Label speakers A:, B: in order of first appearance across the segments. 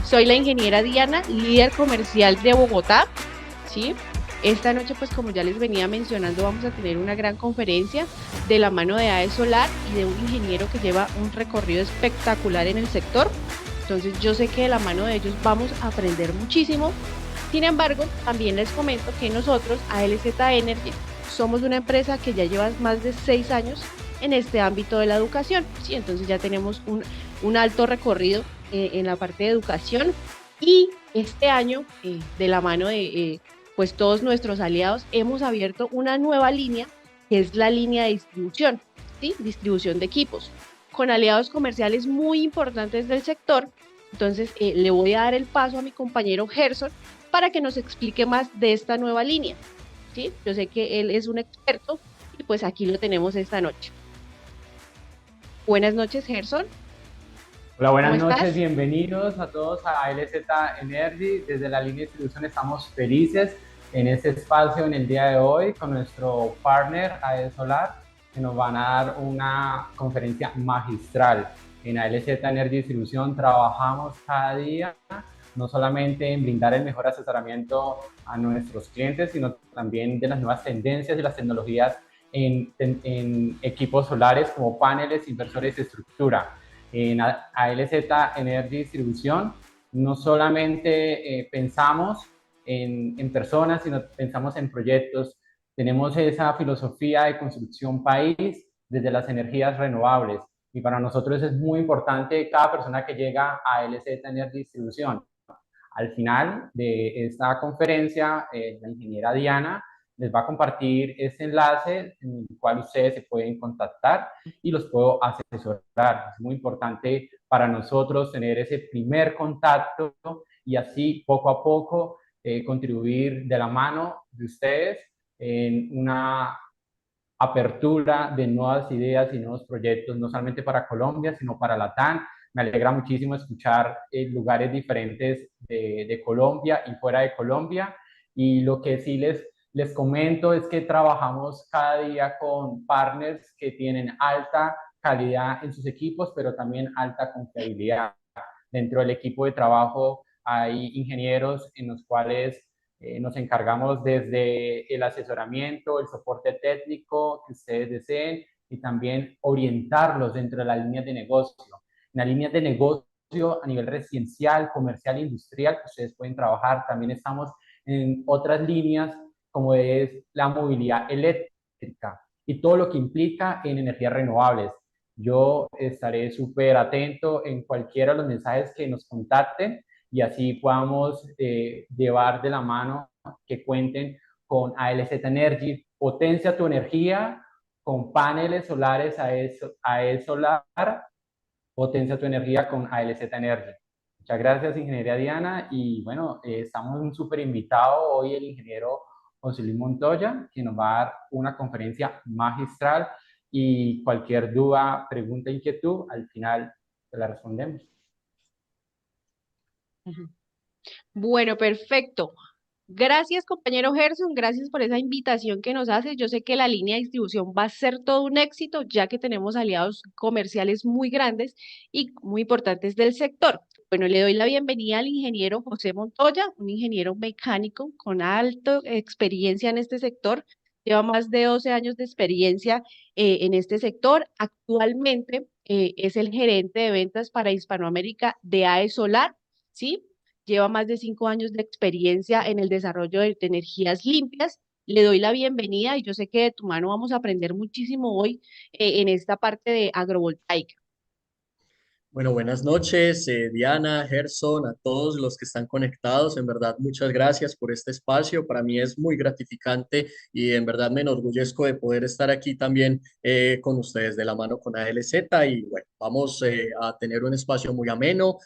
A: Soy la ingeniera Diana, líder comercial de Bogotá, ¿sí? Esta noche, pues como ya les venía mencionando, vamos a tener una gran conferencia de la mano de AE Solar y de un ingeniero que lleva un recorrido espectacular en el sector. Entonces, yo sé que de la mano de ellos vamos a aprender muchísimo. Sin embargo, también les comento que nosotros, ALZ Energy, somos una empresa que ya lleva más de 6 años en este ámbito de la educación, ¿sí? Entonces ya tenemos un alto recorrido en la parte de educación y este año, de la mano de pues todos nuestros aliados, hemos abierto una nueva línea que es la línea de distribución, ¿sí? Distribución de equipos, con aliados comerciales muy importantes del sector. Entonces, le voy a dar el paso a mi compañero Gerson para que nos explique más de esta nueva línea, ¿sí? Yo sé que él es un experto y pues aquí lo tenemos esta noche. Buenas noches, Gerson.
B: Hola,
A: ¿Cómo
B: buenas noches,
A: estás?
B: bienvenidos a todos a LZ Energy. Desde la línea de distribución estamos felices en este espacio en el día de hoy con nuestro partner AE Solar, que nos van a dar una conferencia magistral. En ALZ Energy Distribución trabajamos cada día no solamente en brindar el mejor asesoramiento a nuestros clientes, sino también de las nuevas tendencias y las tecnologías en equipos solares como paneles, inversores y estructura. En ALZ Energy Distribución no solamente pensamos en personas, sino pensamos en proyectos. Tenemos esa filosofía de construcción país desde las energías renovables. Y para nosotros es muy importante cada persona que llega a LZ Energy Distribución. Al final de esta conferencia, la ingeniera Diana les va a compartir este enlace en el cual ustedes se pueden contactar y los puedo asesorar. Es muy importante para nosotros tener ese primer contacto y así poco a poco contribuir de la mano de ustedes en una apertura de nuevas ideas y nuevos proyectos, no solamente para Colombia, sino para Latam. Me alegra muchísimo escuchar lugares diferentes de Colombia y fuera de Colombia. Y lo que sí les comento es que trabajamos cada día con partners que tienen alta calidad en sus equipos, pero también alta confiabilidad. Dentro del equipo de trabajo hay ingenieros en los cuales nos encargamos desde el asesoramiento, el soporte técnico que ustedes deseen y también orientarlos dentro de las líneas de negocio. En las líneas de negocio a nivel residencial, comercial e industrial, que ustedes pueden trabajar. También estamos en otras líneas como es la movilidad eléctrica y todo lo que implica en energías renovables. Yo estaré súper atento en cualquiera de los mensajes que nos contacten y así podamos llevar de la mano que cuenten con ALZ Energy. Potencia tu energía con paneles solares AE Solar. Potencia tu energía con ALZ Energy. Muchas gracias, Ingeniería Diana. Y bueno, estamos un súper invitado hoy el ingeniero José Luis Montoya, que nos va a dar una conferencia magistral y cualquier duda, pregunta, inquietud, al final te la respondemos.
A: Ujú. Bueno, perfecto. Gracias, compañero Gerson, gracias por esa invitación que nos haces. Yo sé que la línea de distribución va a ser todo un éxito, ya que tenemos aliados comerciales muy grandes y muy importantes del sector. Bueno, le doy la bienvenida al ingeniero José Montoya, un ingeniero mecánico con alta experiencia en este sector. Lleva más de 12 años de experiencia en este sector. Actualmente es el gerente de ventas para Hispanoamérica de AE Solar, ¿sí? Lleva más de 5 años de experiencia en el desarrollo de energías limpias. Le doy la bienvenida y yo sé que de tu mano vamos a aprender muchísimo hoy en esta parte de agrovoltaica.
C: Bueno, buenas noches, Diana, Gerson, a todos los que están conectados. En verdad, muchas gracias por este espacio. Para mí es muy gratificante y en verdad me enorgullezco de poder estar aquí también con ustedes de la mano con ALZ. Y bueno, vamos a tener un espacio muy ameno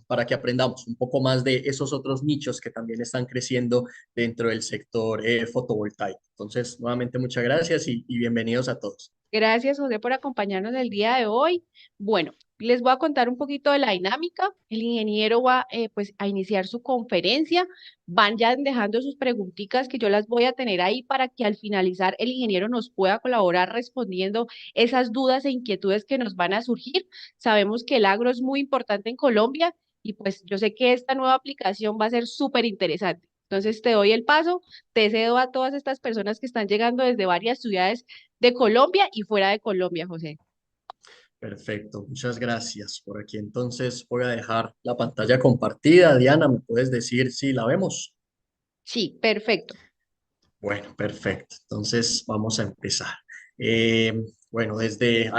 C: para que aprendamos un poco más de esos otros nichos que también están creciendo dentro del sector fotovoltaico. Entonces, nuevamente, muchas gracias y bienvenidos a todos.
A: Gracias, José, por acompañarnos el día de hoy. Bueno, les voy a contar un poquito de la dinámica. El ingeniero va pues a iniciar su conferencia. Van ya dejando sus preguntitas que yo las voy a tener ahí para que al finalizar el ingeniero nos pueda colaborar respondiendo esas dudas e inquietudes que nos van a surgir. Sabemos que el agro es muy importante en Colombia y pues yo sé que esta nueva aplicación va a ser súper interesante. Entonces te doy el paso, te cedo a todas estas personas que están llegando desde varias ciudades de Colombia y fuera de Colombia, José.
C: Perfecto, muchas gracias. Por aquí entonces voy a dejar la pantalla compartida. Diana, ¿me puedes decir si la vemos?
A: Sí, perfecto.
C: Bueno, perfecto. Entonces vamos a empezar. Eh, bueno, desde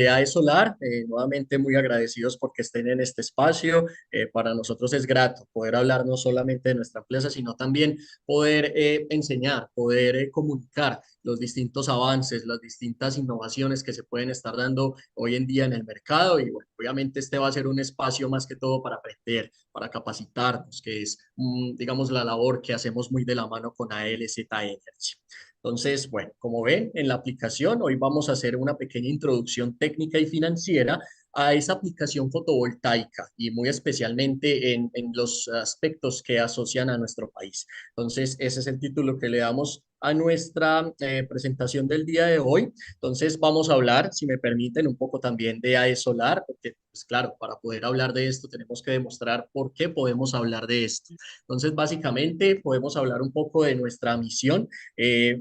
C: AE Solar, nuevamente muy agradecidos porque estén en este espacio. Para nosotros es grato poder hablar no solamente de nuestra empresa, sino también poder enseñar, poder comunicar los distintos avances, las distintas innovaciones que se pueden estar dando hoy en día en el mercado. Y bueno, obviamente este va a ser un espacio más que todo para aprender, para capacitarnos, que es, digamos, la labor que hacemos muy de la mano con ALZ Energy. Entonces, bueno, como ven en la aplicación, hoy vamos a hacer una pequeña introducción técnica y financiera a esa aplicación fotovoltaica y muy especialmente en los aspectos que asocian a nuestro país. Entonces, ese es el título que le damos a nuestra presentación del día de hoy. Entonces, vamos a hablar, si me permiten, un poco también de AE Solar, porque, pues claro, para poder hablar de esto tenemos que demostrar por qué podemos hablar de esto. Entonces, básicamente, podemos hablar un poco de nuestra misión.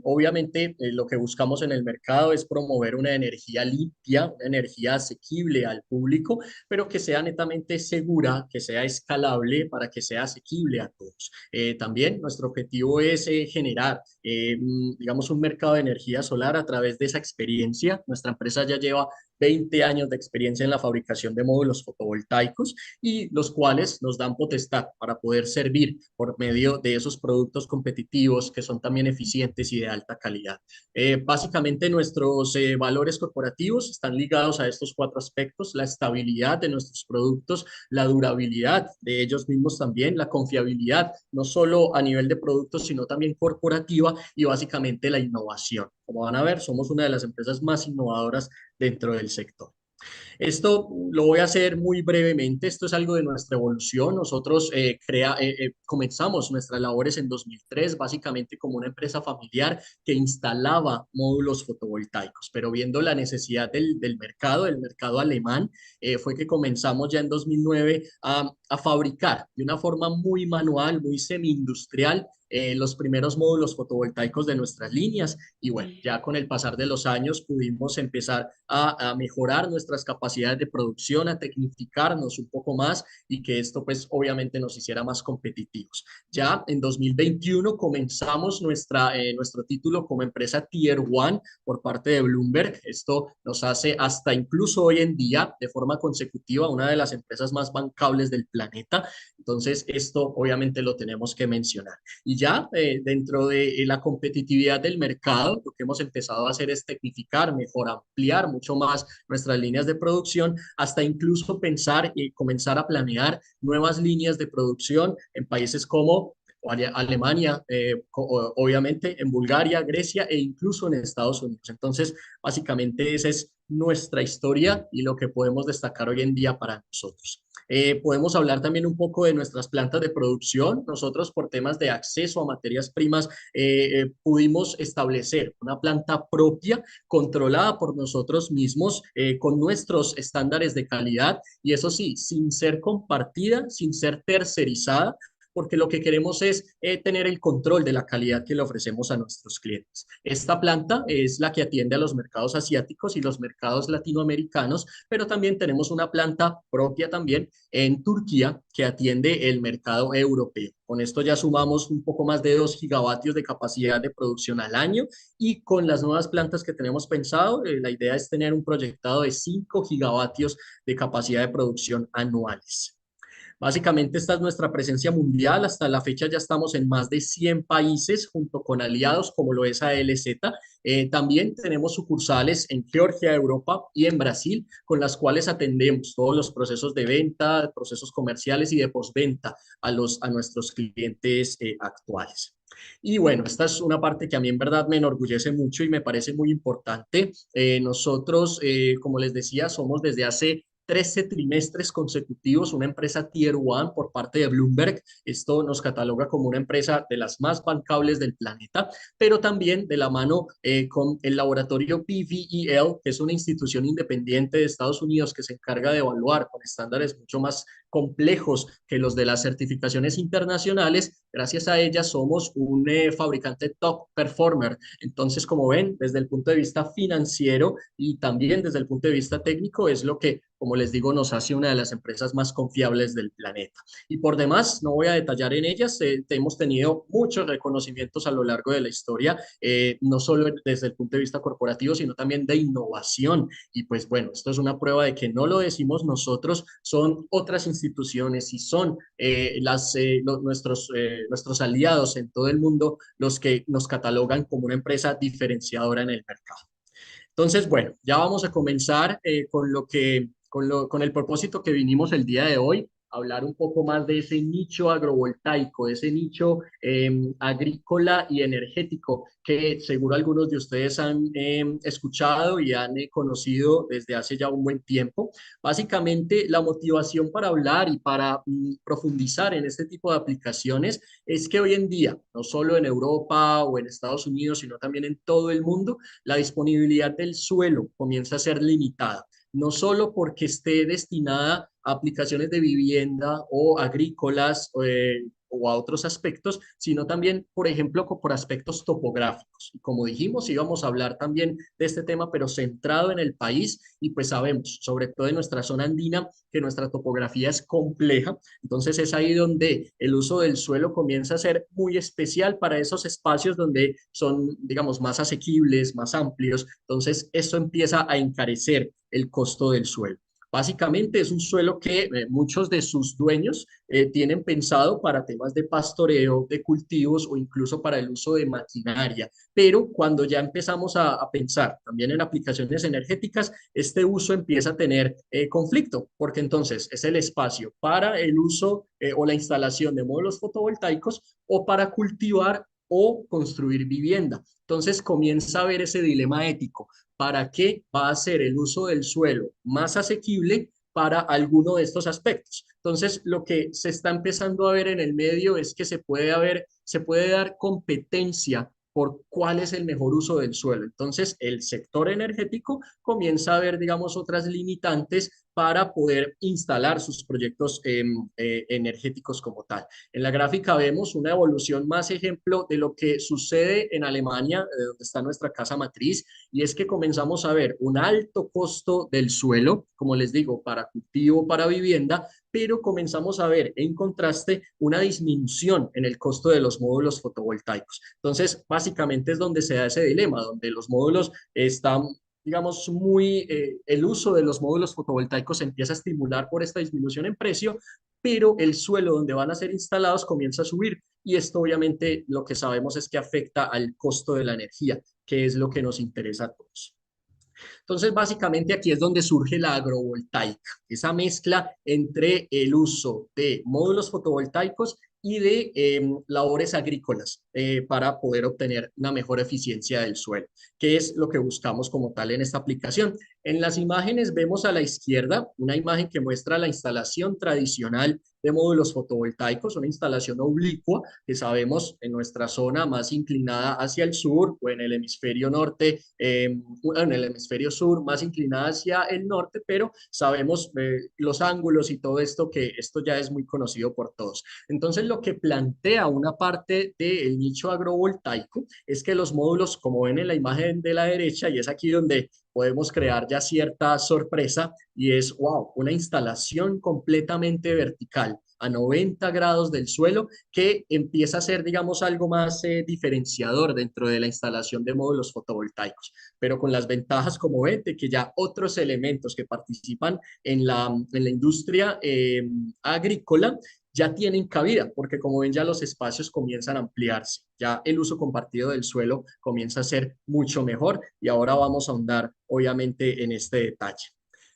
C: Obviamente, lo que buscamos en el mercado es promover una energía limpia, una energía asequible al público, pero que sea netamente segura, que sea escalable para que sea asequible a todos. También nuestro objetivo es generar, digamos, un mercado de energía solar a través de esa experiencia. Nuestra empresa ya lleva 20 años de experiencia en la fabricación de módulos fotovoltaicos y los cuales nos dan potestad para poder servir por medio de esos productos competitivos que son también eficientes y de alta calidad. Básicamente nuestros valores corporativos están ligados a estos cuatro aspectos: la estabilidad de nuestros productos, la durabilidad de ellos mismos también, la confiabilidad, no solo a nivel de productos, sino también corporativa, y básicamente la innovación. Como van a ver, somos una de las empresas más innovadoras dentro del sector. Esto lo voy a hacer muy brevemente. Esto es algo de nuestra evolución. Nosotros comenzamos nuestras labores en 2003, básicamente como una empresa familiar que instalaba módulos fotovoltaicos, pero viendo la necesidad del mercado, el mercado alemán, fue que comenzamos ya en 2009 a fabricar de una forma muy manual, muy semi-industrial, los primeros módulos fotovoltaicos de nuestras líneas. Y bueno, ya con el pasar de los años pudimos empezar a mejorar nuestras capacidades de producción, a tecnificarnos un poco más y que esto pues obviamente nos hiciera más competitivos. Ya en 2021 comenzamos nuestro título como empresa Tier 1 por parte de Bloomberg. Esto nos hace hasta incluso hoy en día de forma consecutiva una de las empresas más bancables del planeta. Entonces esto obviamente lo tenemos que mencionar. Y ya dentro de la competitividad del mercado, lo que hemos empezado a hacer es tecnificar, mejor ampliar mucho más nuestras líneas de producción, hasta incluso pensar y comenzar a planear nuevas líneas de producción en países como Alemania, obviamente en Bulgaria, Grecia e incluso en Estados Unidos. Entonces, básicamente esa es nuestra historia y lo que podemos destacar hoy en día para nosotros. Podemos hablar también un poco de nuestras plantas de producción. Nosotros, por temas de acceso a materias primas, pudimos establecer una planta propia, controlada por nosotros mismos, con nuestros estándares de calidad, y eso sí, sin ser compartida, sin ser tercerizada, porque lo que queremos es tener el control de la calidad que le ofrecemos a nuestros clientes. Esta planta es la que atiende a los mercados asiáticos y los mercados latinoamericanos, pero también tenemos una planta propia también en Turquía que atiende el mercado europeo. Con esto ya sumamos un poco más de 2 gigavatios de capacidad de producción al año, y con las nuevas plantas que tenemos pensado, la idea es tener un proyectado de 5 gigavatios de capacidad de producción anuales. Básicamente esta es nuestra presencia mundial. Hasta la fecha ya estamos en más de 100 países junto con aliados como lo es ALZ. También tenemos sucursales en Georgia, Europa, y en Brasil, con las cuales atendemos todos los procesos de venta, procesos comerciales y de postventa a nuestros clientes actuales. Y bueno, esta es una parte que a mí en verdad me enorgullece mucho y me parece muy importante. Nosotros, como les decía, somos desde hace 13 trimestres consecutivos, una empresa Tier 1 por parte de Bloomberg. Esto nos cataloga como una empresa de las más bancables del planeta, pero también de la mano con el laboratorio PVEL, que es una institución independiente de Estados Unidos que se encarga de evaluar con estándares mucho más complejos que los de las certificaciones internacionales. Gracias a ella somos un fabricante top performer. Entonces, como ven, desde el punto de vista financiero y también desde el punto de vista técnico, es lo que, como les digo, nos hace una de las empresas más confiables del planeta. Y por demás, no voy a detallar en ellas, hemos tenido muchos reconocimientos a lo largo de la historia, no solo desde el punto de vista corporativo, sino también de innovación. Y pues bueno, esto es una prueba de que no lo decimos nosotros, son otras instituciones y son nuestros aliados en todo el mundo los que nos catalogan como una empresa diferenciadora en el mercado. Entonces, bueno, ya vamos a comenzar con el propósito que vinimos el día de hoy, hablar un poco más de ese nicho agrovoltaico, de ese nicho agrícola y energético que seguro algunos de ustedes han escuchado y han conocido desde hace ya un buen tiempo. Básicamente, la motivación para hablar y para profundizar en este tipo de aplicaciones es que hoy en día, no solo en Europa o en Estados Unidos, sino también en todo el mundo, la disponibilidad del suelo comienza a ser limitada, no solo porque esté destinada a aplicaciones de vivienda o agrícolas o a otros aspectos, sino también, por ejemplo, por aspectos topográficos. Y como dijimos, íbamos a hablar también de este tema, pero centrado en el país, y pues sabemos, sobre todo en nuestra zona andina, que nuestra topografía es compleja. Entonces es ahí donde el uso del suelo comienza a ser muy especial para esos espacios donde son, digamos, más asequibles, más amplios. Entonces esto empieza a encarecer el costo del suelo. Básicamente es un suelo que muchos de sus dueños tienen pensado para temas de pastoreo, de cultivos o incluso para el uso de maquinaria. Pero cuando ya empezamos a pensar también en aplicaciones energéticas, este uso empieza a tener conflicto, porque entonces es el espacio para el uso o la instalación de módulos fotovoltaicos o para cultivar o construir vivienda. Entonces comienza a haber ese dilema ético. ¿Para qué va a ser el uso del suelo más asequible para alguno de estos aspectos? Entonces, lo que se está empezando a ver en el medio es que se puede dar competencia por cuál es el mejor uso del suelo. Entonces, el sector energético comienza a ver, digamos, otras limitantes para poder instalar sus proyectos energéticos como tal. En la gráfica vemos una evolución más ejemplo de lo que sucede en Alemania, donde está nuestra casa matriz, y es que comenzamos a ver un alto costo del suelo, como les digo, para cultivo, para vivienda, pero comenzamos a ver en contraste una disminución en el costo de los módulos fotovoltaicos. Entonces, básicamente es donde se da ese dilema, donde los módulos están, digamos, el uso de los módulos fotovoltaicos se empieza a estimular por esta disminución en precio, pero el suelo donde van a ser instalados comienza a subir y esto obviamente lo que sabemos es que afecta al costo de la energía, que es lo que nos interesa a todos. Entonces, básicamente aquí es donde surge la agrovoltaica, esa mezcla entre el uso de módulos fotovoltaicos y de labores agrícolas para poder obtener una mejor eficiencia del suelo, que es lo que buscamos como tal en esta aplicación. En las imágenes vemos a la izquierda una imagen que muestra la instalación tradicional de módulos fotovoltaicos, una instalación oblicua que sabemos en nuestra zona más inclinada hacia el sur o en el hemisferio norte, en el hemisferio sur más inclinada hacia el norte, pero sabemos los ángulos y todo esto, que esto ya es muy conocido por todos. Entonces lo que plantea una parte del nicho agrovoltaico es que los módulos, como ven en la imagen de la derecha, y es aquí donde podemos crear ya cierta sorpresa, y es, wow, una instalación completamente vertical a 90 grados del suelo que empieza a ser, digamos, algo más diferenciador dentro de la instalación de módulos fotovoltaicos, pero con las ventajas, como ven, de que ya otros elementos que participan en la industria agrícola ya tienen cabida, porque como ven ya los espacios comienzan a ampliarse, ya el uso compartido del suelo comienza a ser mucho mejor y ahora vamos a ahondar obviamente en este detalle.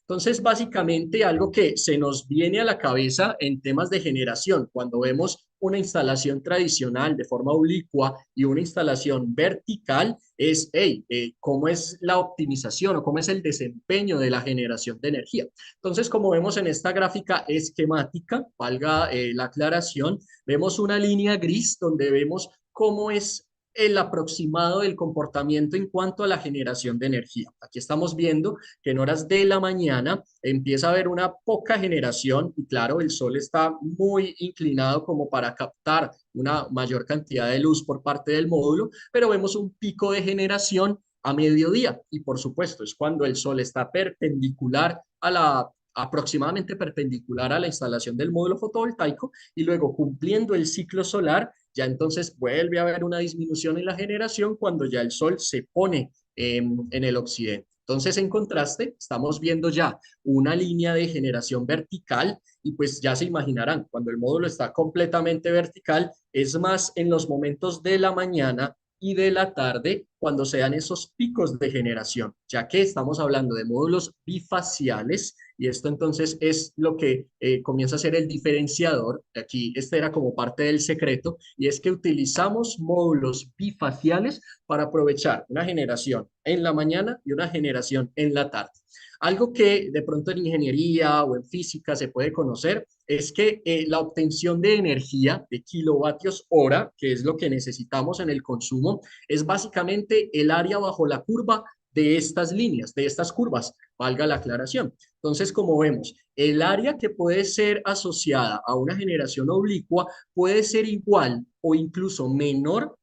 C: Entonces, básicamente algo que se nos viene a la cabeza en temas de generación, cuando vemos una instalación tradicional de forma oblicua y una instalación vertical, es, hey, ¿cómo es la optimización o cómo es el desempeño de la generación de energía? Entonces, como vemos en esta gráfica esquemática, valga la aclaración, vemos una línea gris donde vemos cómo es el aproximado del comportamiento en cuanto a la generación de energía. Aquí estamos viendo que en horas de la mañana empieza a haber una poca generación y claro, el sol está muy inclinado como para captar una mayor cantidad de luz por parte del módulo, pero vemos un pico de generación a mediodía y por supuesto es cuando el sol está perpendicular a la aproximadamente perpendicular a la instalación del módulo fotovoltaico y luego cumpliendo el ciclo solar, ya entonces vuelve a haber una disminución en la generación cuando ya el sol se pone en el occidente. Entonces, en contraste, estamos viendo ya una línea de generación vertical y pues ya se imaginarán, cuando el módulo está completamente vertical, es más en los momentos de la mañana y de la tarde cuando se dan esos picos de generación, ya que estamos hablando de módulos bifaciales y esto entonces es lo que comienza a ser el diferenciador. Aquí este era como parte del secreto y es que utilizamos módulos bifaciales para aprovechar una generación en la mañana y una generación en la tarde. Algo que de pronto en ingeniería o en física se puede conocer es que la obtención de energía de kilovatios hora, que es lo que necesitamos en el consumo, es básicamente el área bajo la curva de estas líneas, de estas curvas, valga la aclaración. Entonces, como vemos, el área que puede ser asociada a una generación oblicua puede ser igual o incluso menor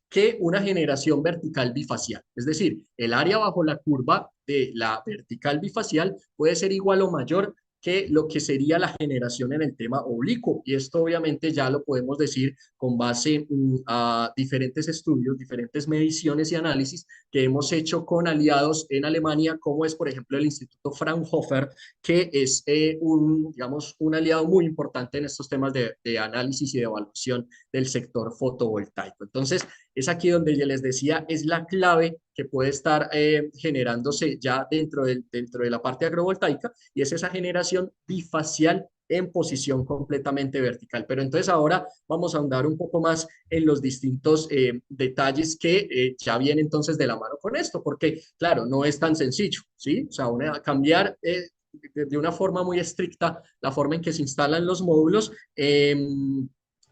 C: que una generación vertical bifacial. Es decir, el área bajo la curva de la vertical bifacial puede ser igual o mayor que lo que sería la generación en el tema oblicuo. Y esto obviamente ya lo podemos decir con base a diferentes estudios, diferentes mediciones y análisis que hemos hecho con aliados en Alemania, como es, por ejemplo, el Instituto Fraunhofer, que es digamos, un aliado muy importante en estos temas de análisis y de evaluación del sector fotovoltaico. Entonces, es aquí donde ya les decía, es la clave que puede estar generándose ya dentro de la parte agrovoltaica y es esa generación bifacial en posición completamente vertical. Pero entonces ahora vamos a ahondar un poco más en los distintos detalles que ya vienen entonces de la mano con esto, porque claro, no es tan sencillo, ¿sí? O sea, cambiar de una forma muy estricta la forma en que se instalan los módulos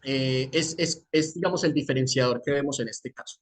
C: digamos, el diferenciador que vemos en este caso.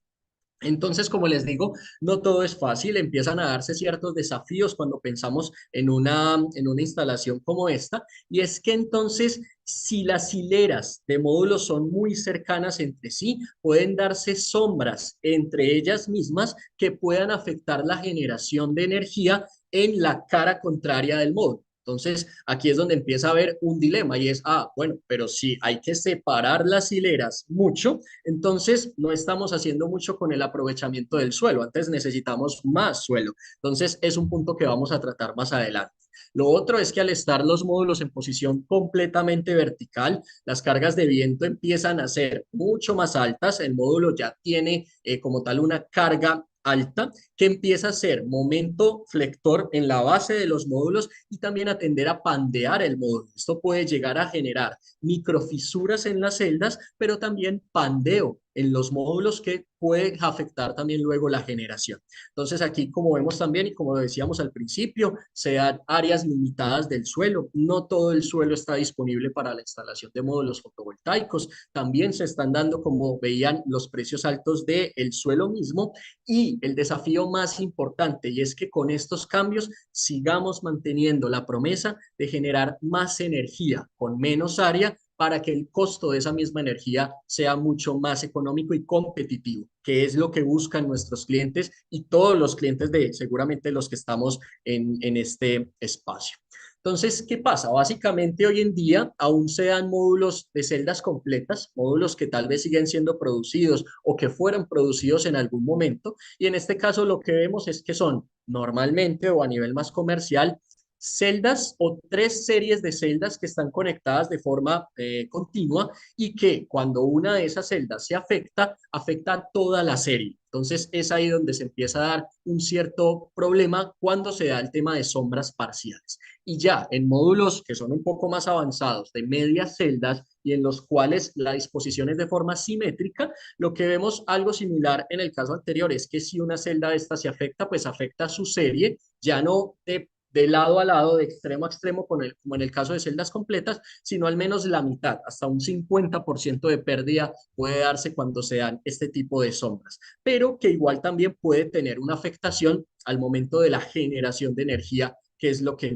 C: Entonces, como les digo, no todo es fácil, empiezan a darse ciertos desafíos cuando pensamos en una instalación como esta, y es que entonces, si las hileras de módulos son muy cercanas entre sí, pueden darse sombras entre ellas mismas que puedan afectar la generación de energía en la cara contraria del módulo. Entonces, aquí es donde empieza a haber un dilema y es, bueno, pero si hay que separar las hileras mucho, entonces no estamos haciendo mucho con el aprovechamiento del suelo. Antes necesitamos más suelo. Entonces, es un punto que vamos a tratar más adelante. Lo otro es que al estar los módulos en posición completamente vertical, las cargas de viento empiezan a ser mucho más altas. El módulo ya tiene como tal una carga alta que empieza a ser momento flector en la base de los módulos y también a tender a pandear el módulo. Esto puede llegar a generar microfisuras en las celdas, pero también pandeo en los módulos que pueden afectar también luego la generación. Entonces aquí, como vemos también y como decíamos al principio, se dan áreas limitadas del suelo. No todo el suelo está disponible para la instalación de módulos fotovoltaicos. También se están dando, como veían, los precios altos del suelo mismo y el desafío más importante, y es que con estos cambios sigamos manteniendo la promesa de generar más energía con menos área para que el costo de esa misma energía sea mucho más económico y competitivo, que es lo que buscan nuestros clientes y todos los clientes de seguramente los que estamos en este espacio. Entonces, ¿qué pasa? Básicamente hoy en día aún se dan módulos de celdas completas, módulos que tal vez siguen siendo producidos o que fueron producidos en algún momento. Y en este caso lo que vemos es que son normalmente o a nivel más comercial celdas o tres series de celdas que están conectadas de forma continua y que cuando una de esas celdas se afecta, afecta a toda la serie. Entonces es ahí donde se empieza a dar un cierto problema cuando se da el tema de sombras parciales. Y ya en módulos que son un poco más avanzados de medias celdas y en los cuales la disposición es de forma simétrica, lo que vemos algo similar en el caso anterior es que si una celda de esta se afecta, pues afecta a su serie, ya no de lado a lado, de extremo a extremo, como en el caso de celdas completas, sino al menos la mitad, hasta un 50% de pérdida puede darse cuando se dan este tipo de sombras, pero que igual también puede tener una afectación al momento de la generación de energía, que es lo que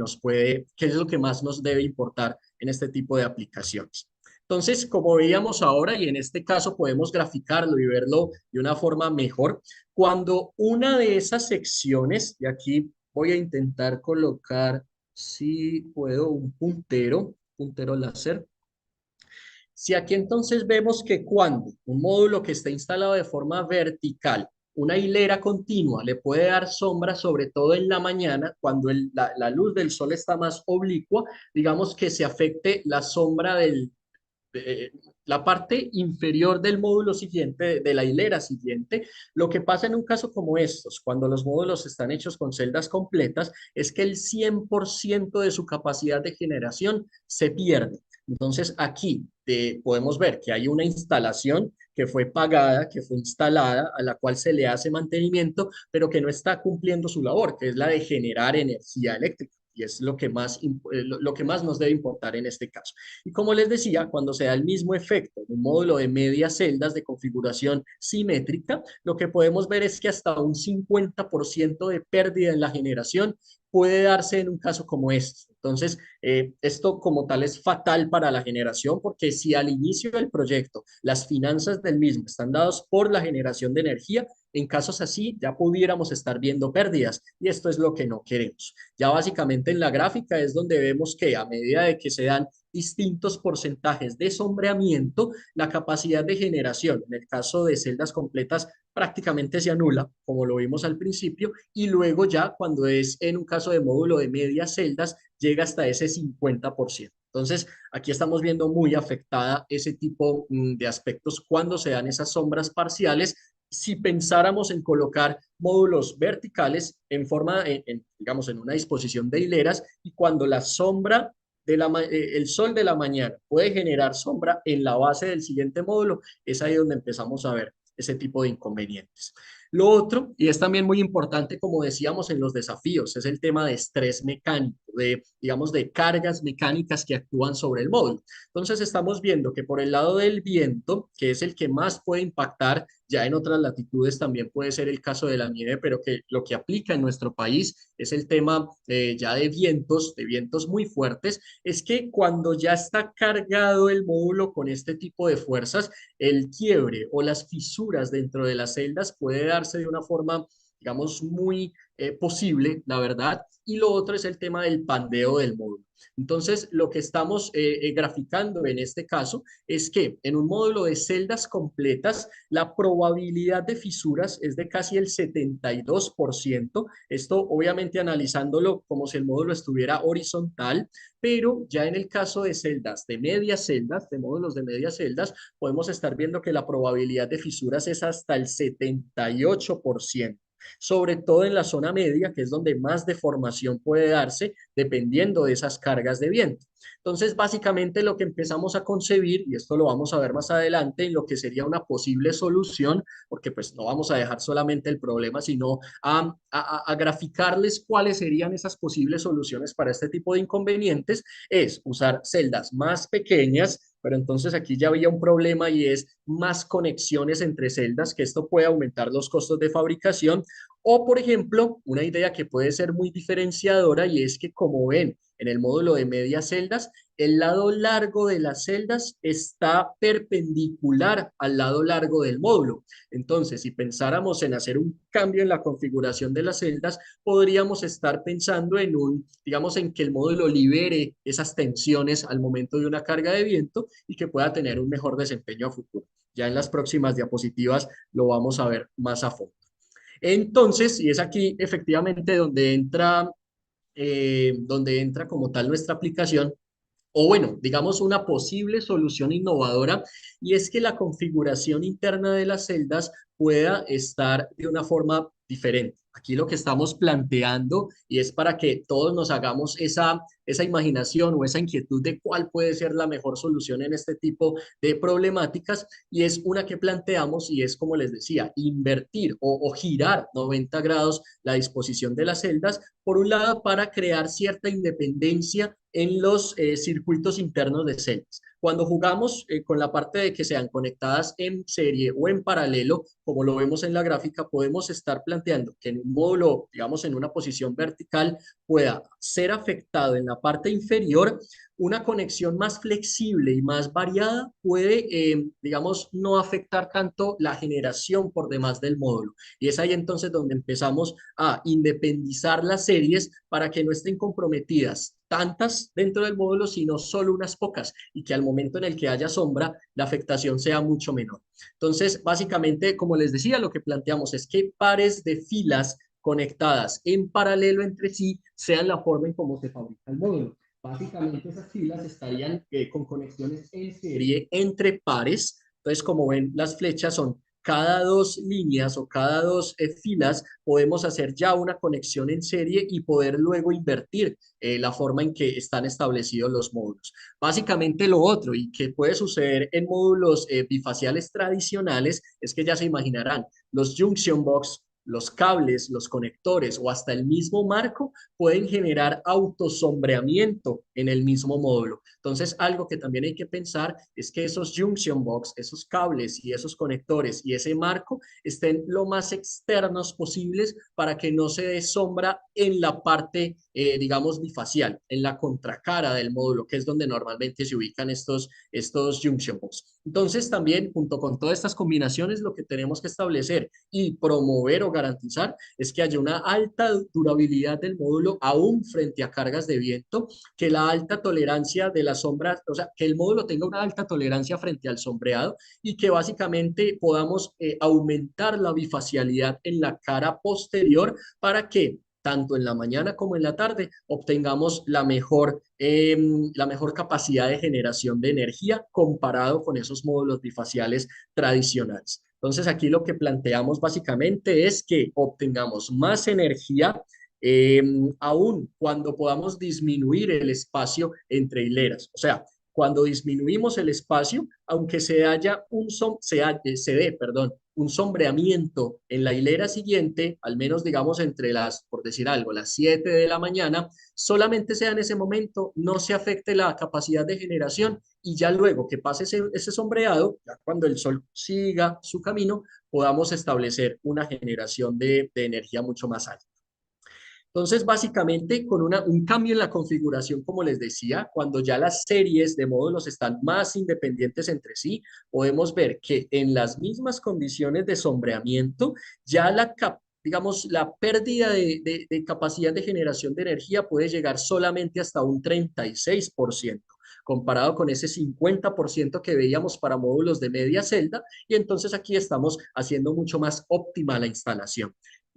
C: que es lo que más nos debe importar en este tipo de aplicaciones. Entonces, como veíamos ahora, y en este caso podemos graficarlo y verlo de una forma mejor, cuando una de esas secciones, y aquí voy a intentar colocar, si puedo, un puntero láser. Si aquí entonces vemos que cuando un módulo que está instalado de forma vertical, una hilera continua le puede dar sombra, sobre todo en la mañana, cuando la luz del sol está más oblicua, digamos que se afecte la sombra eh, la parte inferior del módulo siguiente, de la hilera siguiente. Lo que pasa en un caso como estos, cuando los módulos están hechos con celdas completas, es que el 100% de su capacidad de generación se pierde. Entonces aquí podemos ver que hay una instalación que fue pagada, que fue instalada, a la cual se le hace mantenimiento, pero que no está cumpliendo su labor, que es la de generar energía eléctrica. Y es lo que más nos debe importar en este caso. Y como les decía, cuando se da el mismo efecto en un módulo de medias celdas de configuración simétrica, lo que podemos ver es que hasta un 50% de pérdida en la generación puede darse en un caso como este. Entonces, esto como tal es fatal para la generación porque si al inicio del proyecto las finanzas del mismo están dadas por la generación de energía, en casos así ya pudiéramos estar viendo pérdidas y esto es lo que no queremos. Ya básicamente en la gráfica es donde vemos que a medida de que se dan distintos porcentajes de sombreamiento, la capacidad de generación, en el caso de celdas completas, prácticamente se anula, como lo vimos al principio, y luego ya cuando es en un caso de módulo de medias celdas, llega hasta ese 50%. Entonces, aquí estamos viendo muy afectada ese tipo de aspectos cuando se dan esas sombras parciales. Si pensáramos en colocar módulos verticales en forma, digamos, en una disposición de hileras, y cuando la sombra el sol de la mañana puede generar sombra en la base del siguiente módulo, es ahí donde empezamos a ver ese tipo de inconvenientes. Lo otro, y es también muy importante, como decíamos en los desafíos, es el tema de estrés mecánico, digamos, de cargas mecánicas que actúan sobre el módulo. Entonces, estamos viendo que por el lado del viento, que es el que más puede impactar, ya en otras latitudes también puede ser el caso de la nieve, pero que lo que aplica en nuestro país es el tema ya de vientos muy fuertes, es que cuando ya está cargado el módulo con este tipo de fuerzas, el quiebre o las fisuras dentro de las celdas puede darse de una forma, digamos, muy posible, la verdad. Y lo otro es el tema del pandeo del módulo. Entonces, lo que estamos graficando en este caso es que en un módulo de celdas completas, la probabilidad de fisuras es de casi el 72%. Esto obviamente analizándolo como si el módulo estuviera horizontal, pero ya en el caso de celdas, de medias celdas, de módulos de medias celdas, podemos estar viendo que la probabilidad de fisuras es hasta el 78%, sobre todo en la zona media, que es donde más deformación puede darse dependiendo de esas cargas de viento. Entonces, básicamente lo que empezamos a concebir, y esto lo vamos a ver más adelante, en lo que sería una posible solución, porque pues no vamos a dejar solamente el problema, sino a graficarles cuáles serían esas posibles soluciones para este tipo de inconvenientes, es usar celdas más pequeñas, pero entonces aquí ya había un problema y es más conexiones entre celdas, que esto puede aumentar los costos de fabricación. O, por ejemplo, una idea que puede ser muy diferenciadora y es que, como ven, en el módulo de medias celdas, el lado largo de las celdas está perpendicular al lado largo del módulo. Entonces, si pensáramos en hacer un cambio en la configuración de las celdas, podríamos estar pensando en digamos, en que el módulo libere esas tensiones al momento de una carga de viento y que pueda tener un mejor desempeño a futuro. Ya en las próximas diapositivas lo vamos a ver más a fondo. Entonces, y es aquí efectivamente donde entra donde entra como tal nuestra aplicación, o bueno, digamos una posible solución innovadora, y es que la configuración interna de las celdas pueda estar de una forma diferente. Aquí lo que estamos planteando, y es para que todos nos hagamos esa imaginación o esa inquietud de cuál puede ser la mejor solución en este tipo de problemáticas, y es una que planteamos, y es como les decía, invertir o girar 90 grados la disposición de las celdas, por un lado para crear cierta independencia en los circuitos internos de celdas. Cuando jugamos con la parte de que sean conectadas en serie o en paralelo, como lo vemos en la gráfica, podemos estar planteando que en un módulo, digamos, en una posición vertical, pueda ser afectado en la parte inferior. Una conexión más flexible y más variada puede, digamos, no afectar tanto la generación por demás del módulo. Y es ahí entonces donde empezamos a independizar las series para que no estén comprometidas tantas dentro del módulo, sino solo unas pocas, y que al momento en el que haya sombra, la afectación sea mucho menor. Entonces, básicamente, como les decía, lo que planteamos es que pares de filas conectadas en paralelo entre sí sean la forma en cómo se fabrica el módulo. Básicamente esas filas estarían con conexiones en serie entre pares. Entonces, como ven, las flechas son cada dos líneas o cada dos filas, podemos hacer ya una conexión en serie y poder luego invertir la forma en que están establecidos los módulos. Básicamente lo otro, y que puede suceder en módulos bifaciales tradicionales, es que ya se imaginarán, los junction box, los cables, los conectores o hasta el mismo marco pueden generar autosombreamiento en el mismo módulo. Entonces, algo que también hay que pensar es que esos junction box, esos cables y esos conectores y ese marco estén lo más externos posibles para que no se dé sombra en la parte, digamos, bifacial, en la contracara del módulo, que es donde normalmente se ubican estos junction box. Entonces, también, junto con todas estas combinaciones, lo que tenemos que establecer y promover o garantizar es que haya una alta durabilidad del módulo aún frente a cargas de viento, que la alta tolerancia de la sombra, o sea, que el módulo tenga una alta tolerancia frente al sombreado, y que básicamente podamos aumentar la bifacialidad en la cara posterior para que tanto en la mañana como en la tarde obtengamos la mejor capacidad de generación de energía comparado con esos módulos bifaciales tradicionales. Entonces aquí lo que planteamos básicamente es que obtengamos más energía, eh, aún cuando podamos disminuir el espacio entre hileras. O sea, cuando disminuimos el espacio, aunque se dé, perdón, un sombreamiento en la hilera siguiente, al menos digamos entre las, por decir algo, las 7 de la mañana, solamente sea en ese momento, no se afecte la capacidad de generación, y ya luego que pase ese sombreado, ya cuando el sol siga su camino, podamos establecer una generación de energía mucho más alta. Entonces, básicamente, con un cambio en la configuración, como les decía, cuando ya las series de módulos están más independientes entre sí, podemos ver que en las mismas condiciones de sombreamiento, ya digamos, la pérdida de capacidad de generación de energía puede llegar solamente hasta un 36%, comparado con ese 50% que veíamos para módulos de media celda, y entonces aquí estamos haciendo mucho más óptima la instalación.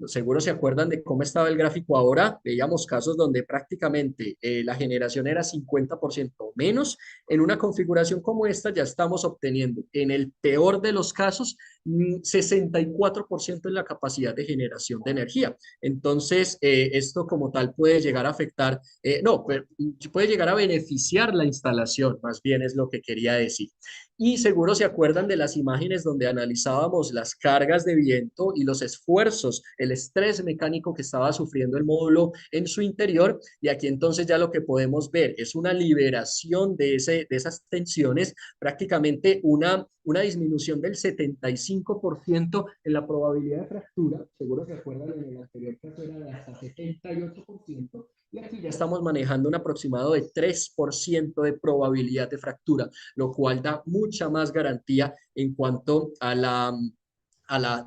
C: Seguro se acuerdan de cómo estaba el gráfico ahora. Veíamos casos donde prácticamente la generación era 50% menos. En una configuración como esta ya estamos obteniendo, en el peor de los casos, 64% en la capacidad de generación de energía. Entonces, esto como tal puede llegar a afectar, no, puede llegar a beneficiar la instalación, más bien es lo que quería decir. Y seguro se acuerdan de las imágenes donde analizábamos las cargas de viento y los esfuerzos, el estrés mecánico que estaba sufriendo el módulo en su interior. Y aquí entonces ya lo que podemos ver es una liberación de esas tensiones, prácticamente una disminución del 75% en la probabilidad de fractura. Seguro se acuerdan en el anterior caso era de hasta 78%. Y aquí ya estamos manejando un aproximado de 3% de probabilidad de fractura, lo cual da mucha más garantía en cuanto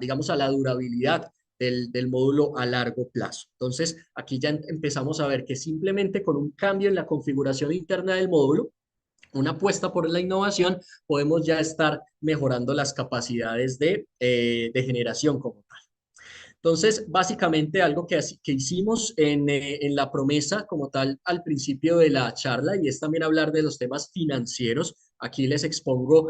C: digamos, a la durabilidad del módulo a largo plazo. Entonces, aquí ya empezamos a ver que simplemente con un cambio en la configuración interna del módulo, una apuesta por la innovación, podemos ya estar mejorando las capacidades de generación como tal. Entonces, básicamente algo que hicimos en la promesa como tal al principio de la charla y es también hablar de los temas financieros. Aquí les expongo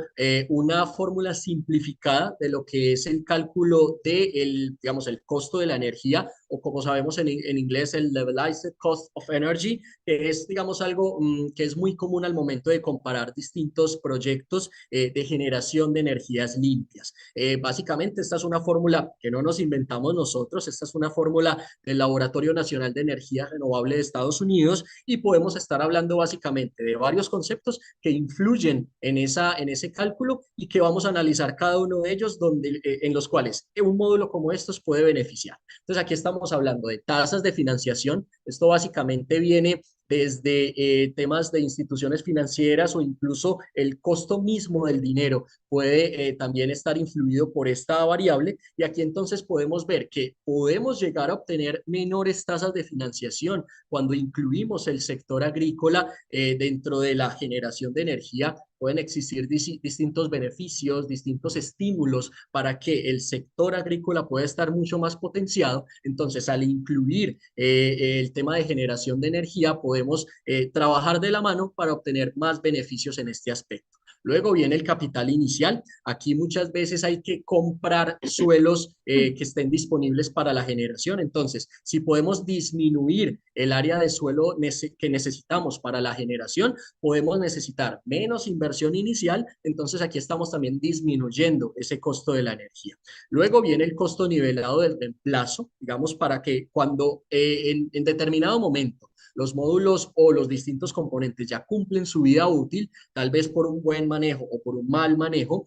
C: una fórmula simplificada de lo que es el cálculo de digamos, el costo de la energía o como sabemos en inglés el levelized cost of energy, que es, digamos, algo que es muy común al momento de comparar distintos proyectos de generación de energías limpias. Básicamente, esta es una fórmula que no nos inventamos nosotros, esta es una fórmula del Laboratorio Nacional de Energía Renovable de Estados Unidos y podemos estar hablando básicamente de varios conceptos que influyen en ese cálculo y que vamos a analizar cada uno de ellos en los cuales un módulo como estos puede beneficiar. Entonces, aquí estamos hablando de tasas de financiación. Esto básicamente viene desde temas de instituciones financieras o incluso el costo mismo del dinero puede también estar influido por esta variable y aquí entonces podemos ver que podemos llegar a obtener menores tasas de financiación cuando incluimos el sector agrícola dentro de la generación de energía. Pueden existir distintos beneficios, distintos estímulos para que el sector agrícola pueda estar mucho más potenciado. Entonces, al incluir el tema de generación de energía, podemos trabajar de la mano para obtener más beneficios en este aspecto. Luego viene el capital inicial. Aquí muchas veces hay que comprar suelos que estén disponibles para la generación. Entonces, si podemos disminuir el área de suelo que necesitamos para la generación, podemos necesitar menos inversión inicial. Entonces, aquí estamos también disminuyendo ese costo de la energía. Luego viene el costo nivelado del reemplazo, digamos, para que cuando en determinado momento los módulos o los distintos componentes ya cumplen su vida útil, tal vez por un buen manejo o por un mal manejo,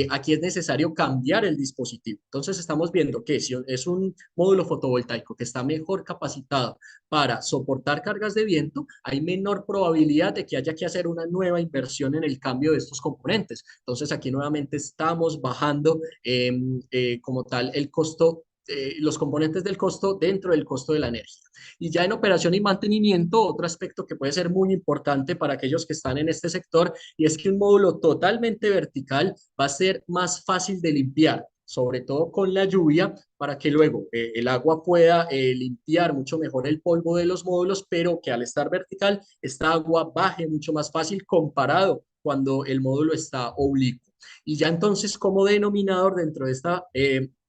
C: aquí es necesario cambiar el dispositivo. Entonces estamos viendo que si es un módulo fotovoltaico que está mejor capacitado para soportar cargas de viento, hay menor probabilidad de que haya que hacer una nueva inversión en el cambio de estos componentes. Entonces aquí nuevamente estamos bajando como tal el costo, los componentes del costo dentro del costo de la energía. Y ya en operación y mantenimiento, otro aspecto que puede ser muy importante para aquellos que están en este sector, y es que un módulo totalmente vertical va a ser más fácil de limpiar, sobre todo con la lluvia, para que luego el agua pueda limpiar mucho mejor el polvo de los módulos, pero que al estar vertical, esta agua baje mucho más fácil comparado cuando el módulo está oblicuo. Y ya entonces como denominador dentro de esta